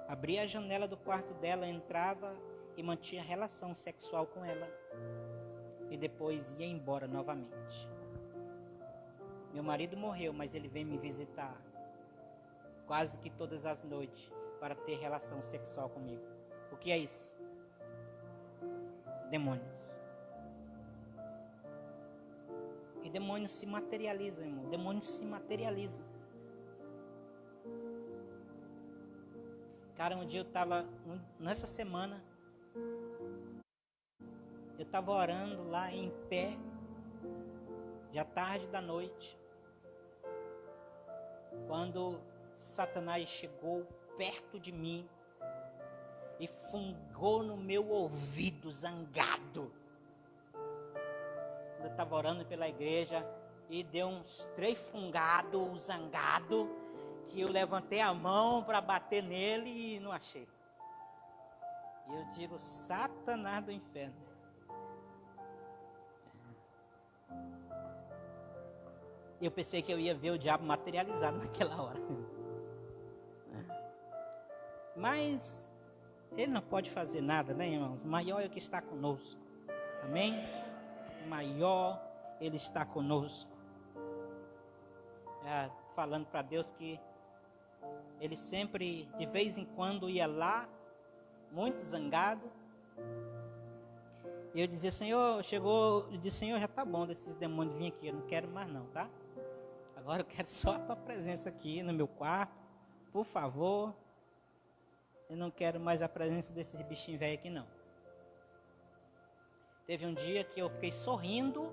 abria a janela do quarto dela, entrava e mantinha relação sexual com ela e depois ia embora novamente. Meu marido morreu, mas ele vem me visitar quase que todas as noites para ter relação sexual comigo. O que é isso? Demônios. E demônios se materializam, irmão. Demônios se materializam. Cara, um dia eu estava, nessa semana, eu estava orando lá em pé, já tarde da noite, quando Satanás chegou perto de mim e fungou no meu ouvido, zangado. Eu estava orando pela igreja e deu uns 3 fungados, zangado, que eu levantei a mão para bater nele e não achei. E eu digo, Satanás do inferno. Eu pensei que eu ia ver o diabo materializado naquela hora. Mas ele não pode fazer nada, né, irmãos? Maior é o que está conosco. Amém? Maior ele está conosco. Falando para Deus que ele sempre, de vez em quando, ia lá, muito zangado. E eu dizia, Senhor, eu disse, Senhor, já tá bom desses demônios virem aqui, eu não quero mais não, tá? Agora eu quero só a tua presença aqui no meu quarto, por favor. Eu não quero mais a presença desses bichinhos velhos aqui não. Teve um dia que eu fiquei sorrindo,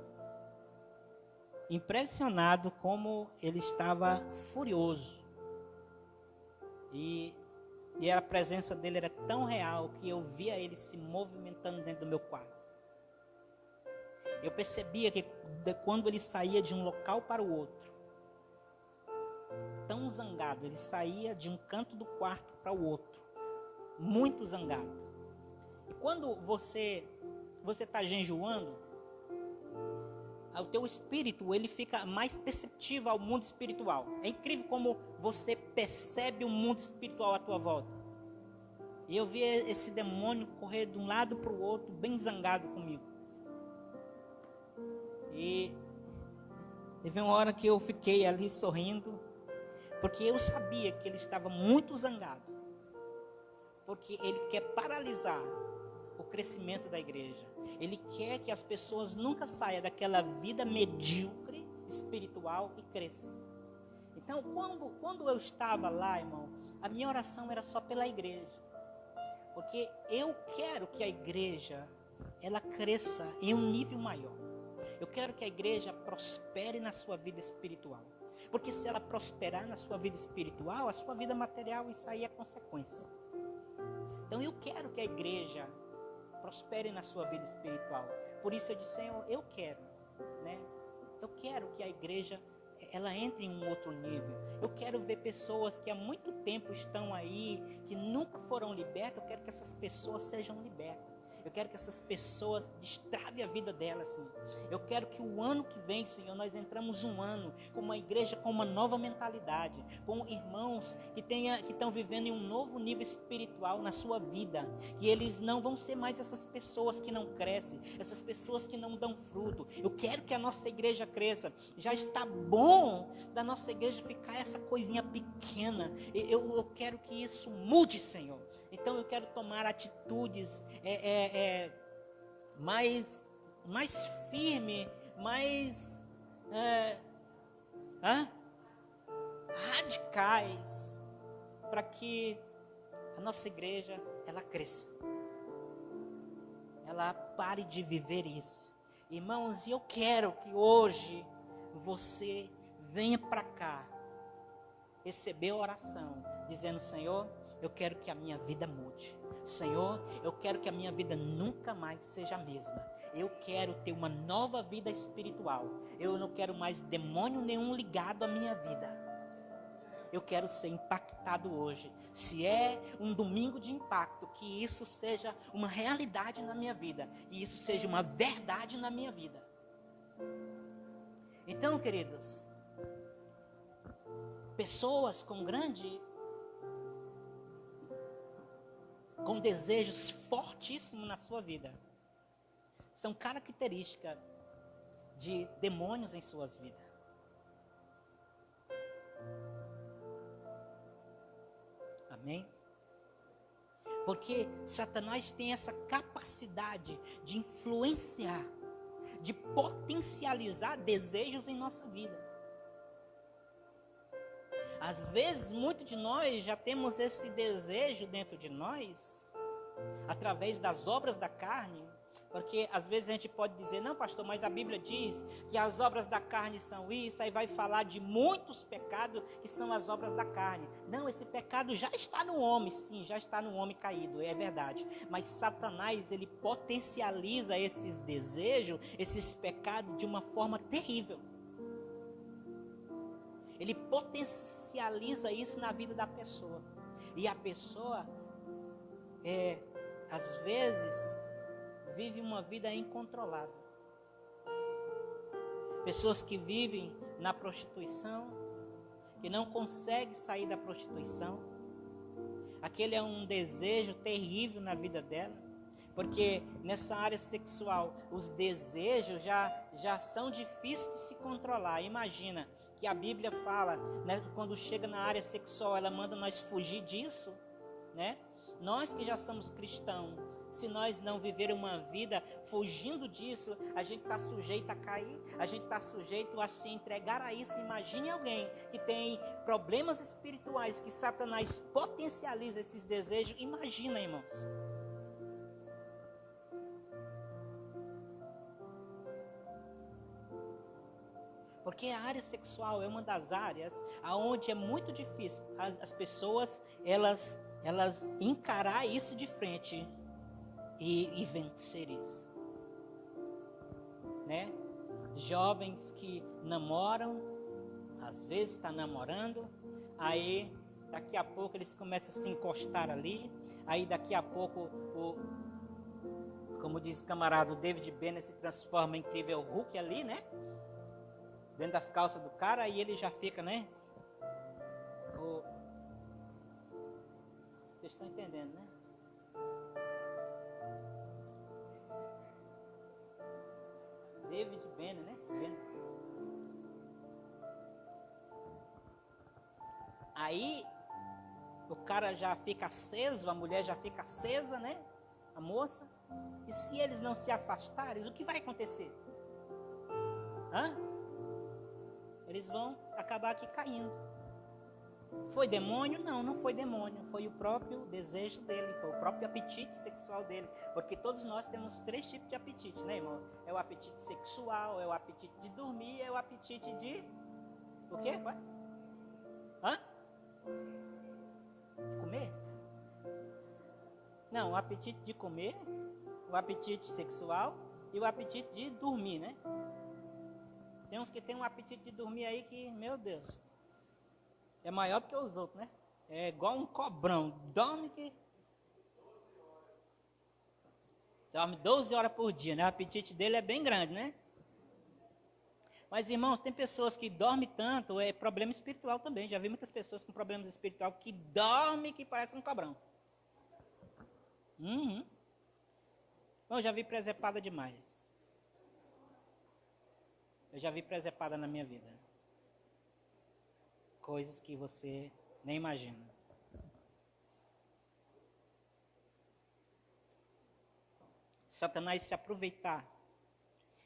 impressionado como ele estava furioso. E a presença dele era tão real que eu via ele se movimentando dentro do meu quarto. Eu percebia que quando ele saía de um local para o outro, tão zangado, ele saía de um canto do quarto para o outro, muito zangado. E quando você está jejuando, o teu espírito ele fica mais perceptível ao mundo espiritual. É incrível como você percebe o mundo espiritual à tua volta. E eu vi esse demônio correr de um lado para o outro, bem zangado comigo. E teve uma hora que eu fiquei ali sorrindo, porque eu sabia que ele estava muito zangado, porque ele quer paralisar o crescimento da igreja. Ele quer que as pessoas nunca saiam daquela vida medíocre espiritual e cresçam. Então, quando eu estava lá, irmão, a minha oração era só pela igreja. Porque eu quero que a igreja, ela cresça em um nível maior. Eu quero que a igreja prospere na sua vida espiritual. Porque se ela prosperar na sua vida espiritual, a sua vida material, isso aí é consequência. Então, eu quero que a igreja prospere na sua vida espiritual. Por isso eu disse, Senhor, eu quero, né? Eu quero que a igreja ela entre em um outro nível. Eu quero ver pessoas que há muito tempo estão aí, que nunca foram libertas. Eu quero que essas pessoas sejam libertas. Eu quero que essas pessoas destravem a vida delas, Senhor. Eu quero que o ano que vem, Senhor, nós entramos um ano com uma igreja com uma nova mentalidade, com irmãos que estão vivendo em um novo nível espiritual na sua vida. E eles não vão ser mais essas pessoas que não crescem, essas pessoas que não dão fruto. Eu quero que a nossa igreja cresça. Já está bom da nossa igreja ficar essa coisinha pequena. Eu quero que isso mude, Senhor. Então eu quero tomar atitudes mais firme, mais radicais, para que a nossa igreja ela cresça. Ela pare de viver isso. Irmãos, e eu quero que hoje você venha para cá receber a oração, dizendo: Senhor, eu quero que a minha vida mude. Senhor, eu quero que a minha vida nunca mais seja a mesma. Eu quero ter uma nova vida espiritual. Eu não quero mais demônio nenhum ligado à minha vida. Eu quero ser impactado hoje. Se é um domingo de impacto, que isso seja uma realidade na minha vida. Que isso seja uma verdade na minha vida. Então, queridos, pessoas com desejos fortíssimos na sua vida, são características de demônios em suas vidas. Amém? Porque Satanás tem essa capacidade de influenciar, de potencializar desejos em nossa vida. Às vezes, muitos de nós já temos esse desejo dentro de nós, através das obras da carne, porque às vezes a gente pode dizer: não, pastor, mas a Bíblia diz que as obras da carne são isso, aí vai falar de muitos pecados que são as obras da carne. Não, esse pecado já está no homem, sim, já está no homem caído, é verdade. Mas Satanás, ele potencializa esses desejos, esses pecados de uma forma terrível. Ele potencializa isso na vida da pessoa. E a pessoa, às vezes, vive uma vida incontrolável. Pessoas que vivem na prostituição, que não conseguem sair da prostituição. Aquele é um desejo terrível na vida dela. Porque nessa área sexual, os desejos já são difíceis de se controlar. Imagina que a Bíblia fala, né, quando chega na área sexual, ela manda nós fugir disso, né? Nós que já somos cristãos, se nós não viver uma vida fugindo disso, a gente está sujeito a cair, a gente está sujeito a se entregar a isso. Imagine alguém que tem problemas espirituais, que Satanás potencializa esses desejos. Imagina, irmãos. Porque a área sexual é uma das áreas onde é muito difícil as pessoas elas encarar isso de frente e vencer isso, né? Jovens que namoram, às vezes está namorando, aí daqui a pouco eles começam a se encostar ali, aí daqui a pouco como diz o camarada, o David Banner se transforma em incrível Hulk ali, né? Dentro das calças do cara, e ele já fica, né? Vocês estão entendendo, né? David Banner, né? Aí o cara já fica aceso, a mulher já fica acesa, né? A moça. E se eles não se afastarem, o que vai acontecer? Eles vão acabar aqui caindo. Foi demônio? Não, não foi demônio. Foi o próprio desejo dele, foi o próprio apetite sexual dele. Porque todos nós temos 3 tipos de apetite, né, irmão? É o apetite sexual, é o apetite de dormir, é o apetite de... O quê? Vai? De comer? Não, o apetite de comer, o apetite sexual e o apetite de dormir, né? Tem uns que tem um apetite de dormir aí que, meu Deus, é maior do que os outros, né? É igual um cobrão. Dorme 12 horas por dia, né? O apetite dele é bem grande, né? Mas, irmãos, tem pessoas que dormem tanto, é problema espiritual também. Já vi muitas pessoas com problemas espirituais que dormem que parece um cobrão. Bom, eu já vi presepada demais. Eu já vi presepada na minha vida. Coisas que você nem imagina. Satanás se aproveitar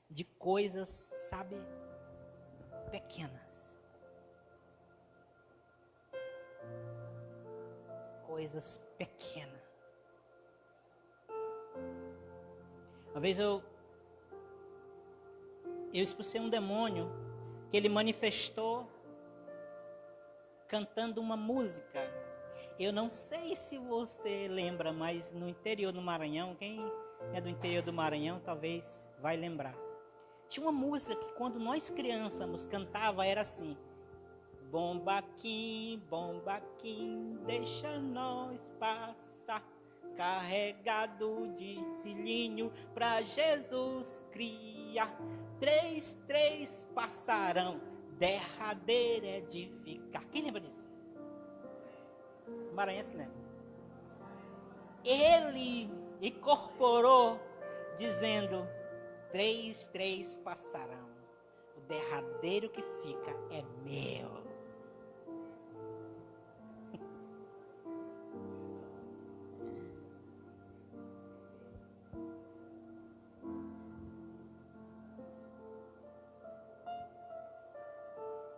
de coisas, sabe, pequenas. Coisas pequenas. Uma vez eu expulsei um demônio que ele manifestou cantando uma música. Eu não sei se você lembra, mas no interior do Maranhão, quem é do interior do Maranhão talvez vai lembrar. Tinha uma música que quando nós crianças cantava era assim: bombaquim, deixa nós passar, carregado de filhinho pra Jesus criar. 3 passarão, derradeiro é de ficar. Quem lembra disso? Maranhense lembra. Ele incorporou dizendo: 3 passarão, o derradeiro que fica é meu.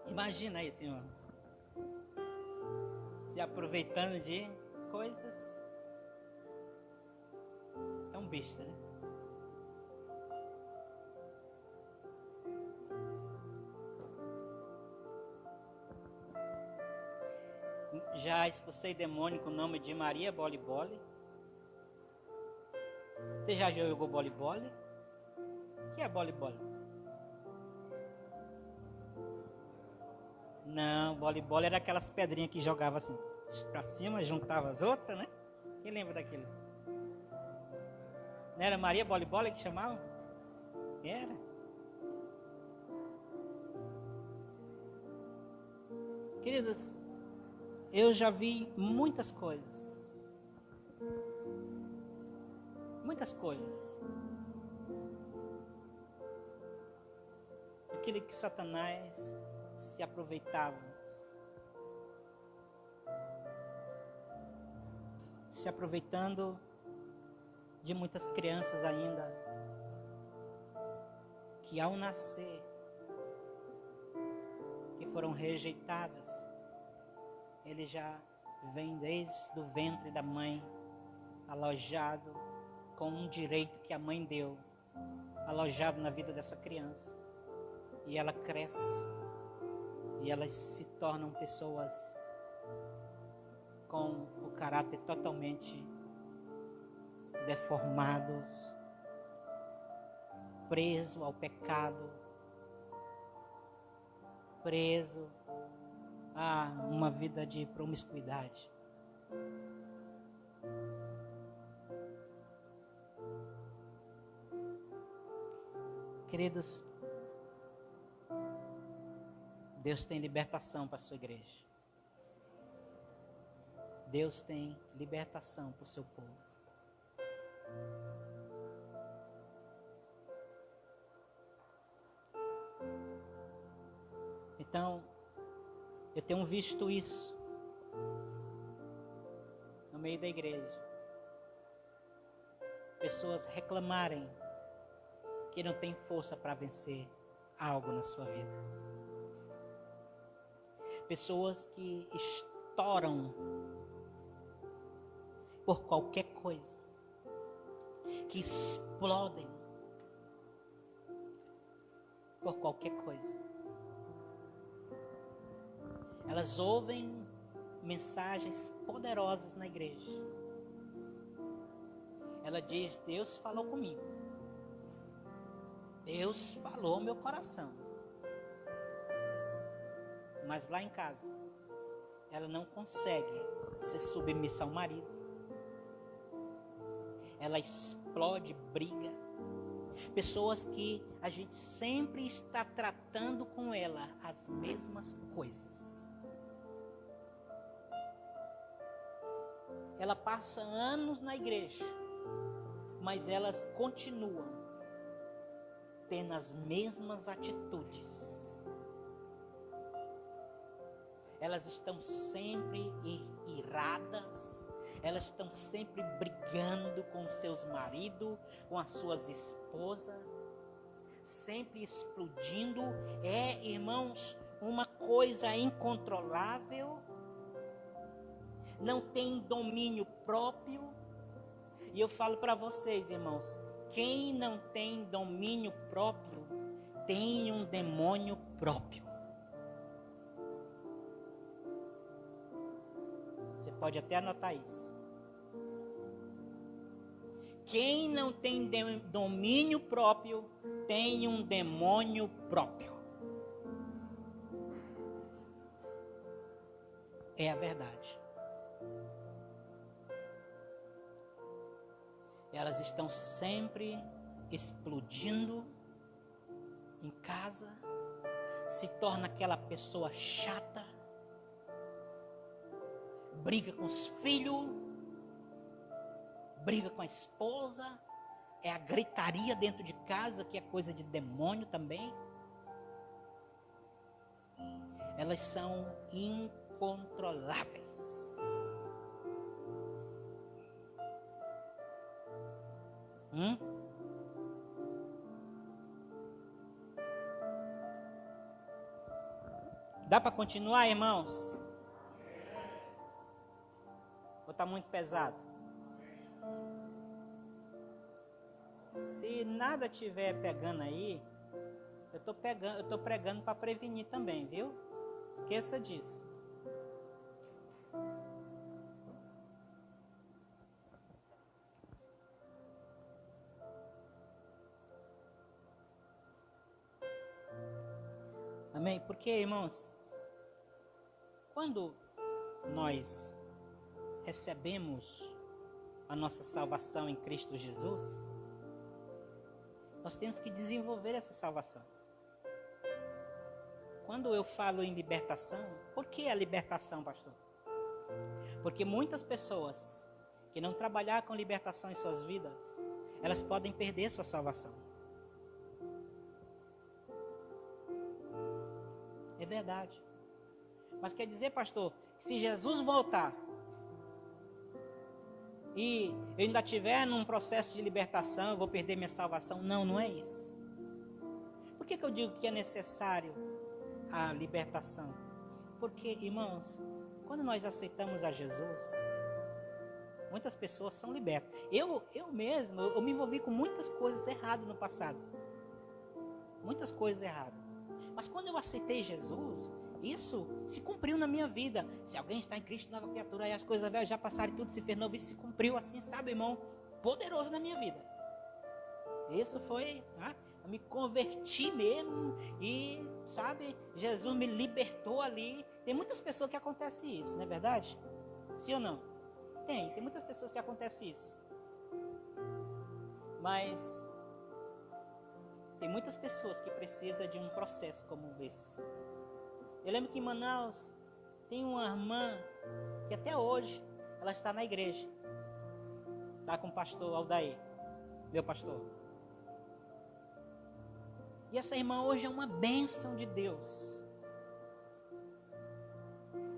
Imagina isso, irmão. Se aproveitando de coisas. É um besta, né? Já expulsei demônio com o nome de Maria Boli Boli. Você já jogou Boli Boli? O que é Boli Boli? Não, Boli Boli era aquelas pedrinhas que jogava assim pra cima, juntava as outras, né? Quem lembra daquilo? Não era Maria Boli Boli que chamava? Era. Queridos, eu já vi muitas coisas. Muitas coisas. Aquilo que Satanás se aproveitava. Se aproveitando de muitas crianças ainda, que ao nascer, que foram rejeitadas, ele já vem desde o ventre da mãe, alojado com um direito que a mãe deu, alojado na vida dessa criança. E ela cresce, e elas se tornam pessoas com o caráter totalmente deformados, preso ao pecado, preso a uma vida de promiscuidade. Queridos, Deus tem libertação para a sua igreja. Deus tem libertação para o seu povo. Então, eu tenho visto isso no meio da igreja. Pessoas reclamarem que não tem força para vencer algo na sua vida. Pessoas que estouram por qualquer coisa, que explodem por qualquer coisa. Elas ouvem mensagens poderosas na igreja. Ela diz: Deus falou comigo. Deus falou ao meu coração. Mas lá em casa, ela não consegue ser submissa ao marido. Ela explode, briga. Pessoas que a gente sempre está tratando com ela as mesmas coisas. Ela passa anos na igreja, mas elas continuam tendo as mesmas atitudes. Elas estão sempre iradas, elas estão sempre brigando com seus maridos, com as suas esposas, sempre explodindo. Irmãos, uma coisa incontrolável, não tem domínio próprio. E eu falo para vocês, irmãos, quem não tem domínio próprio, tem um demônio próprio. Você pode até anotar isso. Quem não tem domínio próprio, tem um demônio próprio. É a verdade. Elas estão sempre explodindo em casa, se torna aquela pessoa chata, briga com os filhos, briga com a esposa, é a gritaria dentro de casa, que é coisa de demônio também. Elas são incontroláveis. Dá para continuar, irmãos? Ou está muito pesado? Se nada tiver pegando aí, eu estou pregando para prevenir também, viu? Esqueça disso. Amém? Porque, irmãos, quando nós recebemos a nossa salvação em Cristo Jesus, nós temos que desenvolver essa salvação. Quando eu falo em libertação, por que a libertação, pastor? Porque muitas pessoas que não trabalhar com libertação em suas vidas, elas podem perder sua salvação. É verdade. Mas quer dizer, pastor, que se Jesus voltar e eu ainda estiver num processo de libertação, eu vou perder minha salvação? Não, não é isso. Por que eu digo que é necessário a libertação? Porque, irmãos, quando nós aceitamos a Jesus, muitas pessoas são libertas. Eu mesmo, eu me envolvi com muitas coisas erradas no passado. Muitas coisas erradas. Mas quando eu aceitei Jesus, isso se cumpriu na minha vida. Se alguém está em Cristo, nova criatura, aí as coisas velhas já passaram e tudo se fez novo. Isso se cumpriu assim, sabe, irmão? Poderoso na minha vida. Isso foi, eu me converti mesmo e, sabe, Jesus me libertou ali. Tem muitas pessoas que acontece isso, não é verdade? Sim ou não? Tem muitas pessoas que acontece isso. Mas tem muitas pessoas que precisam de um processo como esse. Eu lembro que em Manaus tem uma irmã que até hoje ela está na igreja. Está com o pastor Aldair, meu pastor. E essa irmã hoje é uma bênção de Deus.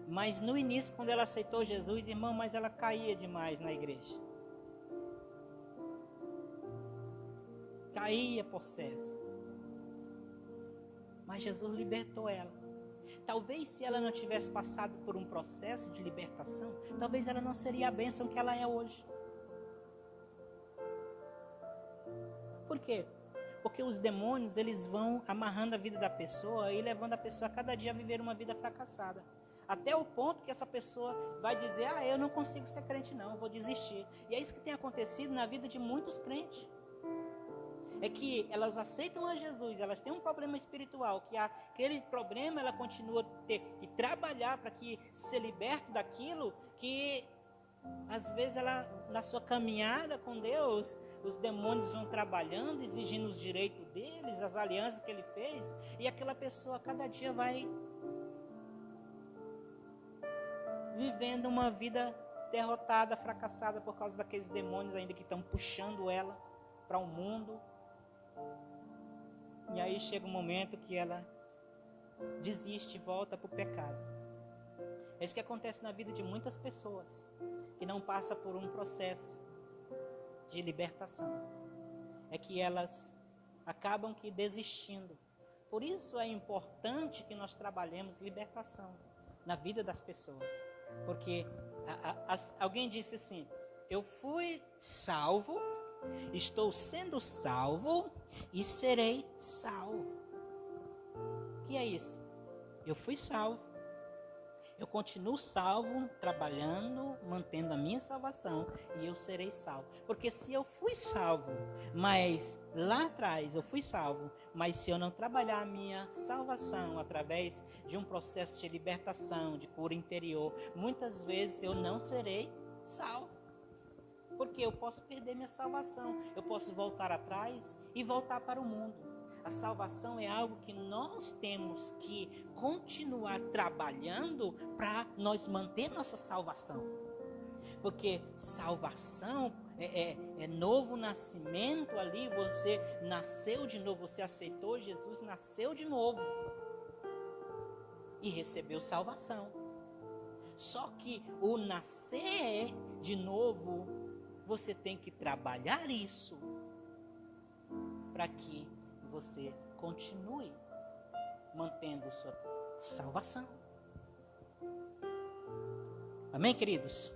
Mas no início, quando ela aceitou Jesus, irmão, mas ela caía demais na igreja. Caía possessa. Mas Jesus libertou ela. Talvez se ela não tivesse passado por um processo de libertação, talvez ela não seria a bênção que ela é hoje. Por quê? Porque os demônios, eles vão amarrando a vida da pessoa e levando a pessoa a cada dia a viver uma vida fracassada. Até o ponto que essa pessoa vai dizer, eu não consigo ser crente não, eu vou desistir. E é isso que tem acontecido na vida de muitos crentes. é que elas aceitam a Jesus, elas têm um problema espiritual, que aquele problema ela continua a ter que trabalhar para que se liberte daquilo, que às vezes ela, na sua caminhada com Deus, os demônios vão trabalhando, exigindo os direitos deles, as alianças que ele fez, e aquela pessoa cada dia vai vivendo uma vida derrotada, fracassada por causa daqueles demônios ainda que estão puxando ela para o mundo. E aí chega um momento que ela desiste e volta para o pecado. É isso que acontece na vida de muitas pessoas que não passam por um processo de libertação. É que elas acabam que desistindo. Por isso é importante que nós trabalhemos libertação na vida das pessoas. Porque alguém disse assim: eu fui salvo, estou sendo salvo e serei salvo. O que é isso? Eu fui salvo, eu continuo salvo, trabalhando, mantendo a minha salvação, e eu serei salvo. Porque se eu fui salvo, mas lá atrás eu fui salvo, mas se eu não trabalhar a minha salvação através de um processo de libertação, de cura interior, muitas vezes eu não serei salvo. Porque eu posso perder minha salvação, eu posso voltar atrás e voltar para o mundo. A salvação é algo que nós temos que continuar trabalhando para nós manter nossa salvação. Porque salvação é novo nascimento ali, você nasceu de novo, você aceitou Jesus, nasceu de novo e recebeu salvação. Só que o nascer de novo, você tem que trabalhar isso para que você continue mantendo sua salvação. Amém, queridos?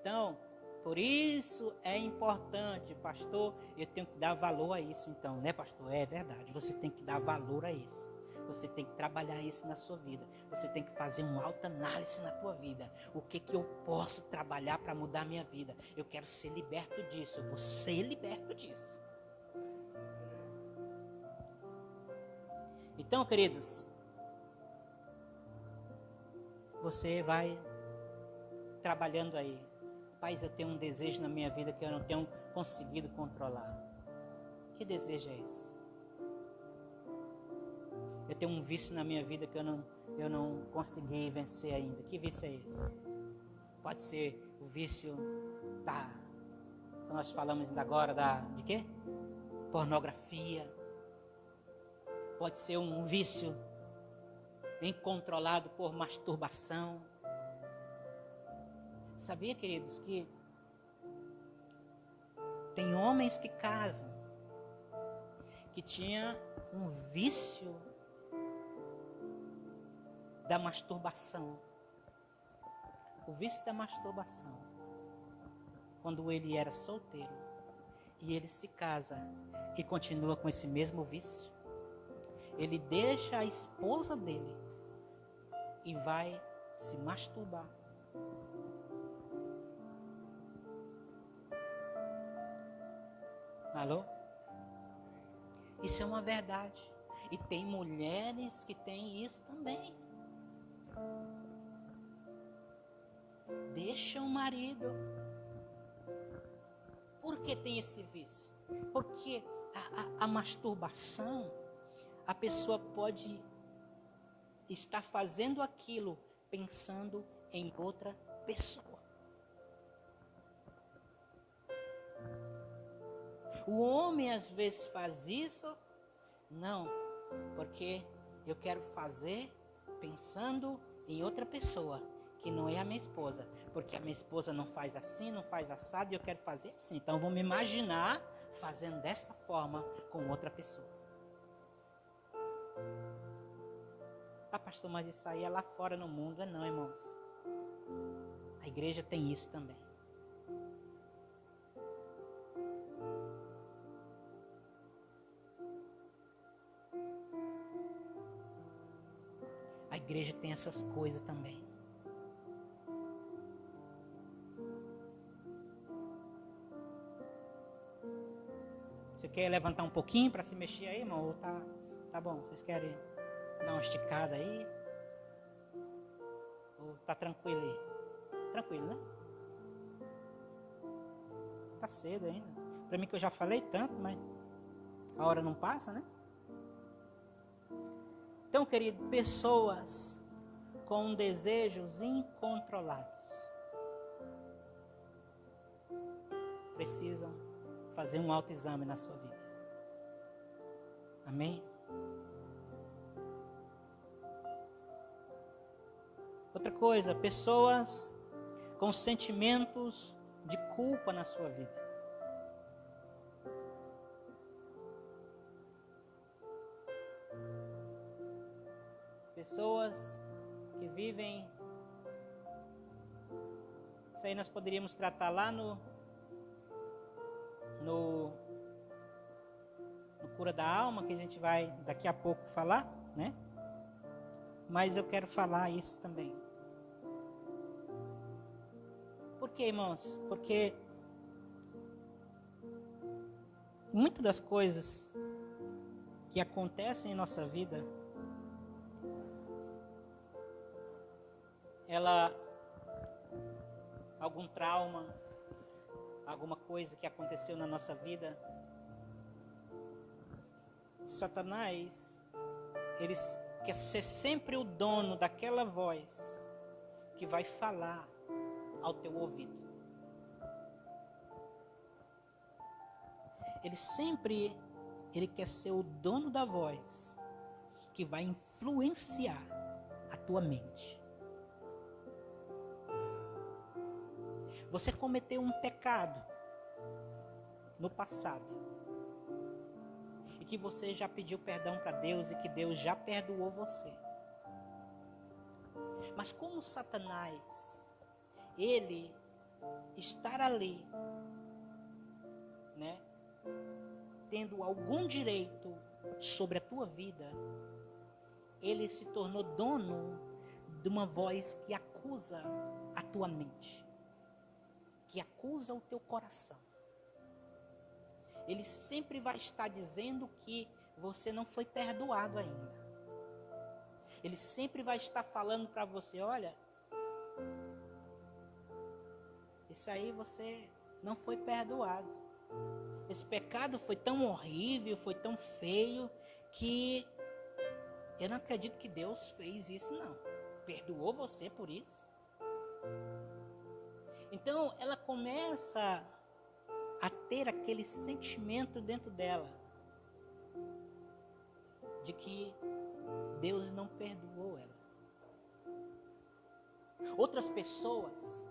Então, por isso é importante, pastor, eu tenho que dar valor a isso então, né, pastor? É verdade, você tem que dar valor a isso. Você tem que trabalhar isso na sua vida. Você tem que fazer uma autoanálise na tua vida. O que eu posso trabalhar para mudar a minha vida? Eu quero ser liberto disso, eu vou ser liberto disso. Então, queridos, você vai trabalhando aí. Paz, eu tenho um desejo na minha vida que eu não tenho conseguido controlar. Que desejo é esse? Eu tenho um vício na minha vida que eu não consegui vencer ainda. Que vício é esse? Pode ser o vício da... Nós falamos ainda agora de quê? Pornografia. Pode ser um vício incontrolado por masturbação. Sabia, queridos, que tem homens que casam que tinha um vício da masturbação. O vício da masturbação. Quando ele era solteiro e ele se casa e continua com esse mesmo vício, ele deixa a esposa dele e vai se masturbar. Alô? Isso é uma verdade. E tem mulheres que têm isso também. Deixa o marido. Por que tem esse vício? Porque a masturbação, a pessoa pode estar fazendo aquilo pensando em outra pessoa. O homem às vezes faz isso, não, porque eu quero fazer pensando em outra pessoa, que não é a minha esposa, porque a minha esposa não faz assim, não faz assado, e eu quero fazer assim. Então eu vou me imaginar fazendo dessa forma com outra pessoa. Ah, pastor, mas isso aí é lá fora no mundo, não, irmãos. A igreja tem isso também. A igreja tem essas coisas também. Você quer levantar um pouquinho para se mexer aí, irmão? Ou tá bom? Vocês querem dar uma esticada aí? Ou tá tranquilo aí? Tranquilo, né? Tá cedo ainda. Para mim que eu já falei tanto, mas a hora não passa, né? Então, querido, pessoas com desejos incontrolados precisam fazer um autoexame na sua vida. Amém? Outra coisa, pessoas com sentimentos de culpa na sua vida. Pessoas que vivem... Isso aí nós poderíamos tratar lá no Cura da Alma, que a gente vai daqui a pouco falar, né? Mas eu quero falar isso também. Por quê, irmãos? Porque muitas das coisas que acontecem em nossa vida, algum trauma, alguma coisa que aconteceu na nossa vida, Satanás, ele quer ser sempre o dono daquela voz que vai falar ao teu ouvido. Ele quer ser o dono da voz que vai influenciar a tua mente. Você cometeu um pecado no passado e que você já pediu perdão para Deus e que Deus já perdoou você. Mas como Satanás, ele estar ali, né, tendo algum direito sobre a tua vida, ele se tornou dono de uma voz que acusa a tua mente, que acusa o teu coração. Ele sempre vai estar dizendo que você não foi perdoado ainda. Ele sempre vai estar falando para você, olha, isso aí você não foi perdoado. Esse pecado foi tão horrível, foi tão feio, que eu não acredito que Deus fez isso, não. Perdoou você por isso? Então, ela começa a ter aquele sentimento dentro dela de que Deus não perdoou ela. Outras pessoas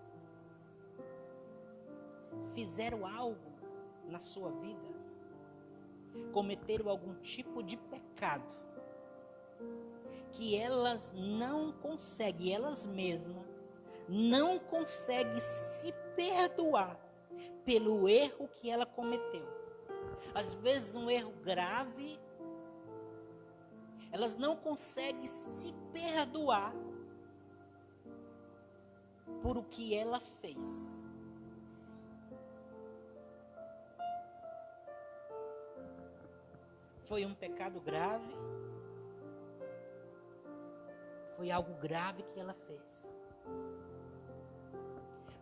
fizeram algo na sua vida, cometeram algum tipo de pecado, que elas não conseguem, elas mesmas, não conseguem se perdoar pelo erro que ela cometeu. Às vezes um erro grave, elas não conseguem se perdoar por o que ela fez. Foi um pecado grave, foi algo grave que ela fez,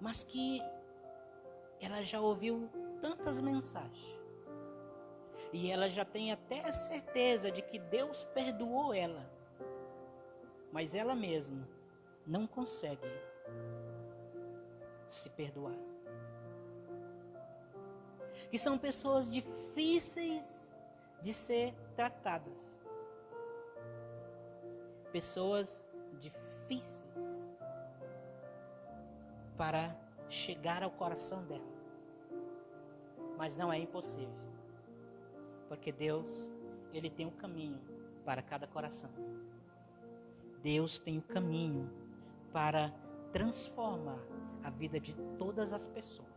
mas que ela já ouviu tantas mensagens, e ela já tem até a certeza de que Deus perdoou ela, mas ela mesma não consegue se perdoar. Que são pessoas difíceis de ser tratadas, pessoas difíceis para chegar ao coração dela, mas não é impossível, porque Deus, Ele tem um caminho para cada coração. Deus tem um caminho para transformar a vida de todas as pessoas.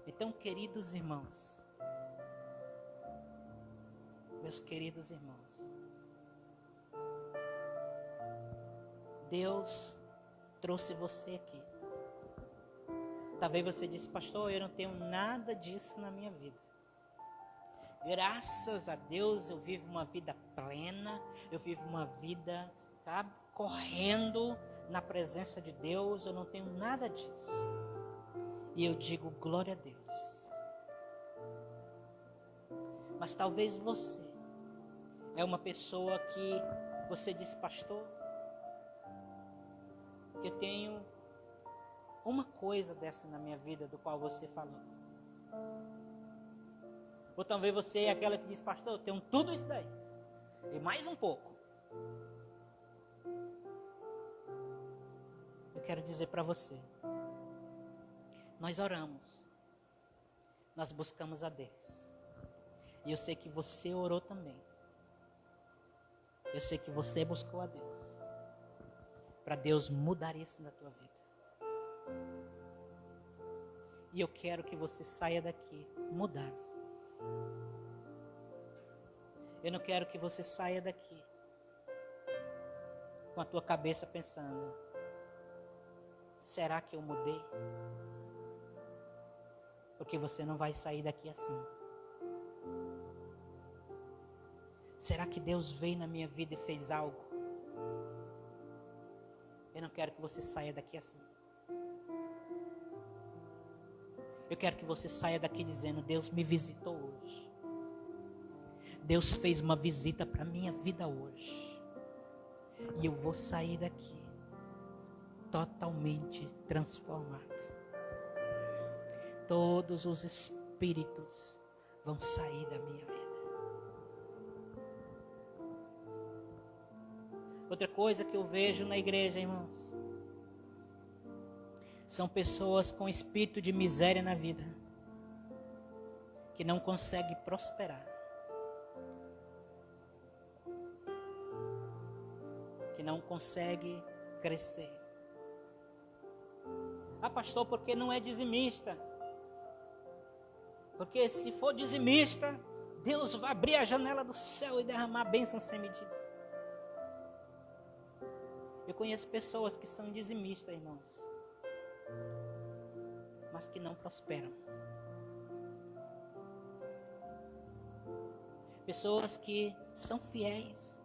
Então, queridos irmãos, meus queridos irmãos, Deus trouxe você aqui Talvez você disse, pastor, eu não tenho nada disso na minha vida. Graças a Deus eu vivo uma vida plena, eu vivo uma vida, sabe, correndo na presença de Deus, eu não tenho nada disso. E eu digo, glória a Deus. Mas talvez você é uma pessoa que você diz, pastor, eu tenho uma coisa dessa na minha vida, do qual você falou. Ou talvez você é aquela que diz, pastor, eu tenho tudo isso daí. E mais um pouco. Eu quero dizer para você. Nós oramos. Nós buscamos a Deus. E eu sei que você orou também. Eu sei que você buscou a Deus. Para Deus mudar isso na tua vida. E eu quero que você saia daqui mudado. Eu não quero que você saia daqui com a tua cabeça pensando, será que eu mudei? Porque você não vai sair daqui assim. Será que Deus veio na minha vida e fez algo? Eu não quero que você saia daqui assim. Eu quero que você saia daqui dizendo, Deus me visitou hoje. Deus fez uma visita para a minha vida hoje. E eu vou sair daqui totalmente transformado. Todos os espíritos vão sair da minha vida. Outra coisa que eu vejo na igreja, irmãos, são pessoas com espírito de miséria na vida, que não conseguem prosperar, que não conseguem crescer. Ah, pastor, porque não é dizimista? Porque se for dizimista, Deus vai abrir a janela do céu e derramar bênção sem medida. Eu conheço pessoas que são dizimistas, irmãos, mas que não prosperam. Pessoas que são fiéis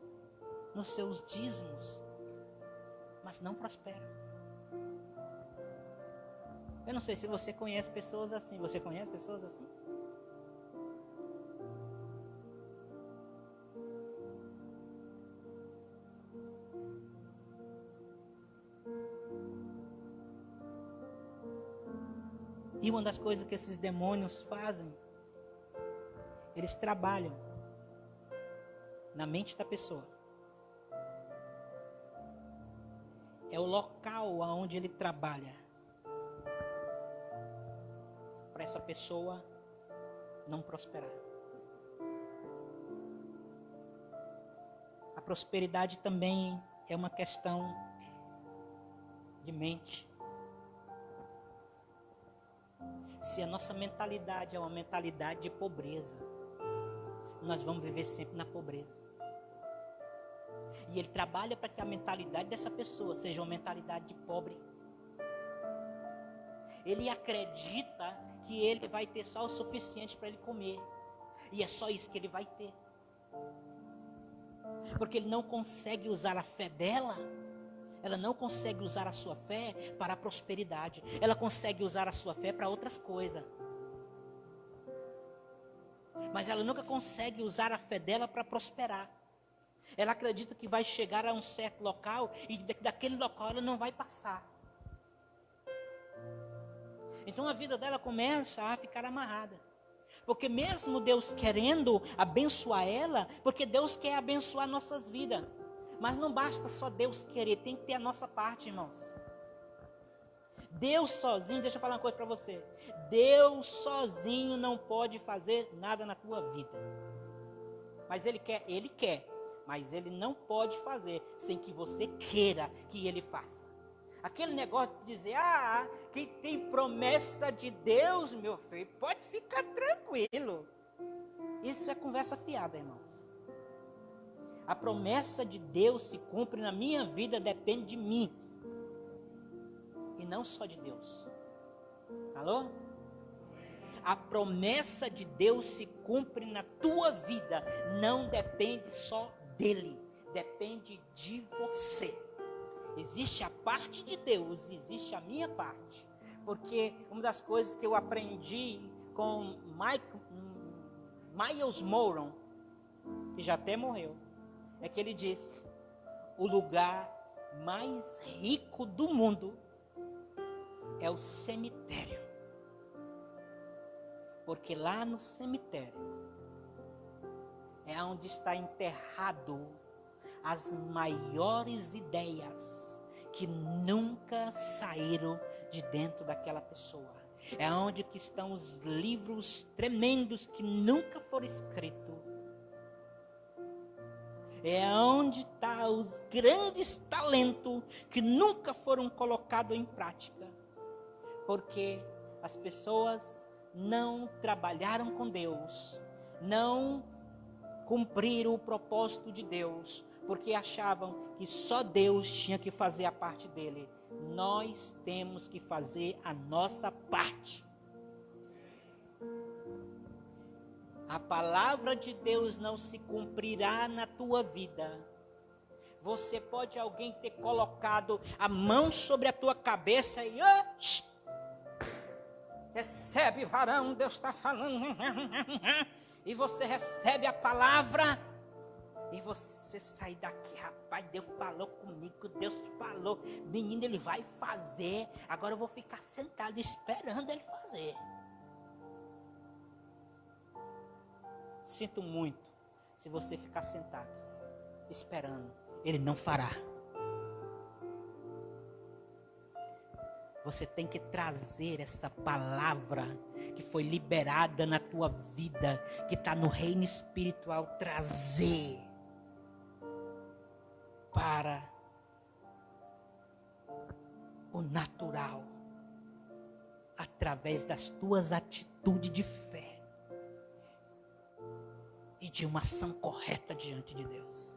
nos seus dízimos, mas não prosperam. Eu não sei se você conhece pessoas assim. Você conhece pessoas assim? E uma das coisas que esses demônios fazem, eles trabalham na mente da pessoa. É o local onde ele trabalha para essa pessoa não prosperar. A prosperidade também é uma questão de mente. Se a nossa mentalidade é uma mentalidade de pobreza, nós vamos viver sempre na pobreza. E ele trabalha para que a mentalidade dessa pessoa seja uma mentalidade de pobre. Ele acredita que ele vai ter só o suficiente para ele comer. E é só isso que ele vai ter. Porque ele não consegue usar a fé dela. Ela não consegue usar a sua fé para a prosperidade. Ela consegue usar a sua fé para outras coisas. Mas ela nunca consegue usar a fé dela para prosperar. Ela acredita que vai chegar a um certo local e daquele local ela não vai passar. Então a vida dela começa a ficar amarrada. Porque mesmo Deus querendo abençoar ela, porque Deus quer abençoar nossas vidas. Mas não basta só Deus querer, tem que ter a nossa parte, irmãos. Deus sozinho, deixa eu falar uma coisa para você. Deus sozinho não pode fazer nada na tua vida. Mas Ele quer, mas Ele não pode fazer sem que você queira que Ele faça. Aquele negócio de dizer, quem tem promessa de Deus, meu filho, pode ficar tranquilo. Isso é conversa fiada, irmãos. A promessa de Deus se cumpre na minha vida, depende de mim. E não só de Deus. Alô? A promessa de Deus se cumpre na tua vida. Não depende só dele. Depende de você. Existe a parte de Deus, existe a minha parte. Porque uma das coisas que eu aprendi com Miles Monroe, que já até morreu, é que ele disse: o lugar mais rico do mundo é o cemitério. Porque lá no cemitério é onde está enterrado as maiores ideias que nunca saíram de dentro daquela pessoa. É onde que estão os livros tremendos que nunca foram escritos. É onde estão os grandes talentos que nunca foram colocados em prática. Porque as pessoas não trabalharam com Deus, não cumpriram o propósito de Deus, porque achavam que só Deus tinha que fazer a parte dele. Nós temos que fazer a nossa parte. A palavra de Deus não se cumprirá na tua vida. Você pode alguém ter colocado a mão sobre a tua cabeça e recebe, varão, Deus está falando. E você recebe a palavra. E você sai daqui, rapaz, Deus falou comigo, Deus falou. Menino, ele vai fazer. Agora eu vou ficar sentado esperando ele fazer. Sinto muito se você ficar sentado, esperando. Ele não fará. Você tem que trazer essa palavra que foi liberada na tua vida, que está no reino espiritual, trazer para o natural, através das tuas atitudes de fé e de uma ação correta diante de Deus.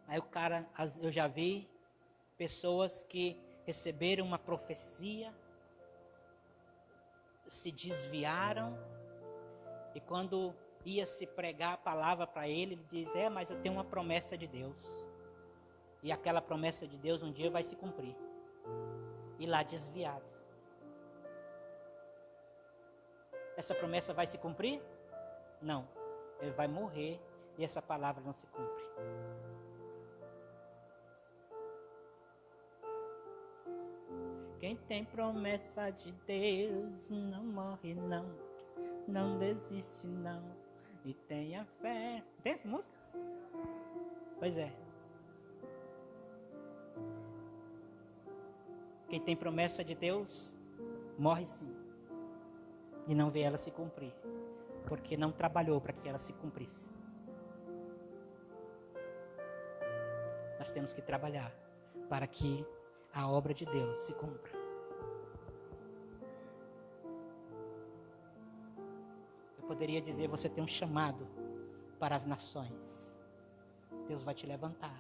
Aí o cara, eu já vi pessoas que receberam uma profecia, se desviaram, e quando ia se pregar a palavra para ele, ele diz: mas eu tenho uma promessa de Deus, e aquela promessa de Deus um dia vai se cumprir. E lá desviado. Essa promessa vai se cumprir? Não. Ele vai morrer e essa palavra não se cumpre. Quem tem promessa de Deus não morre não, não desiste não, e tenha fé. Tem essa música? Pois é. Quem tem promessa de Deus morre sim, e não vê ela se cumprir, porque não trabalhou para que ela se cumprisse. Nós temos que trabalhar para que a obra de Deus se cumpra. Eu poderia dizer: você tem um chamado para as nações. Deus vai te levantar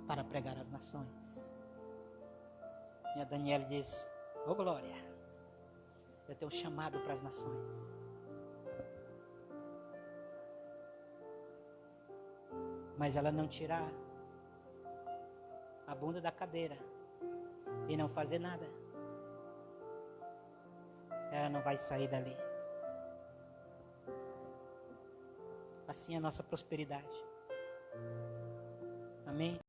para pregar às nações. E a Daniela diz: ô glória, eu tenho um chamado para as nações. Mas ela não tirar a bunda da cadeira e não fazer nada, ela não vai sair dali. Assim é a nossa prosperidade. Amém?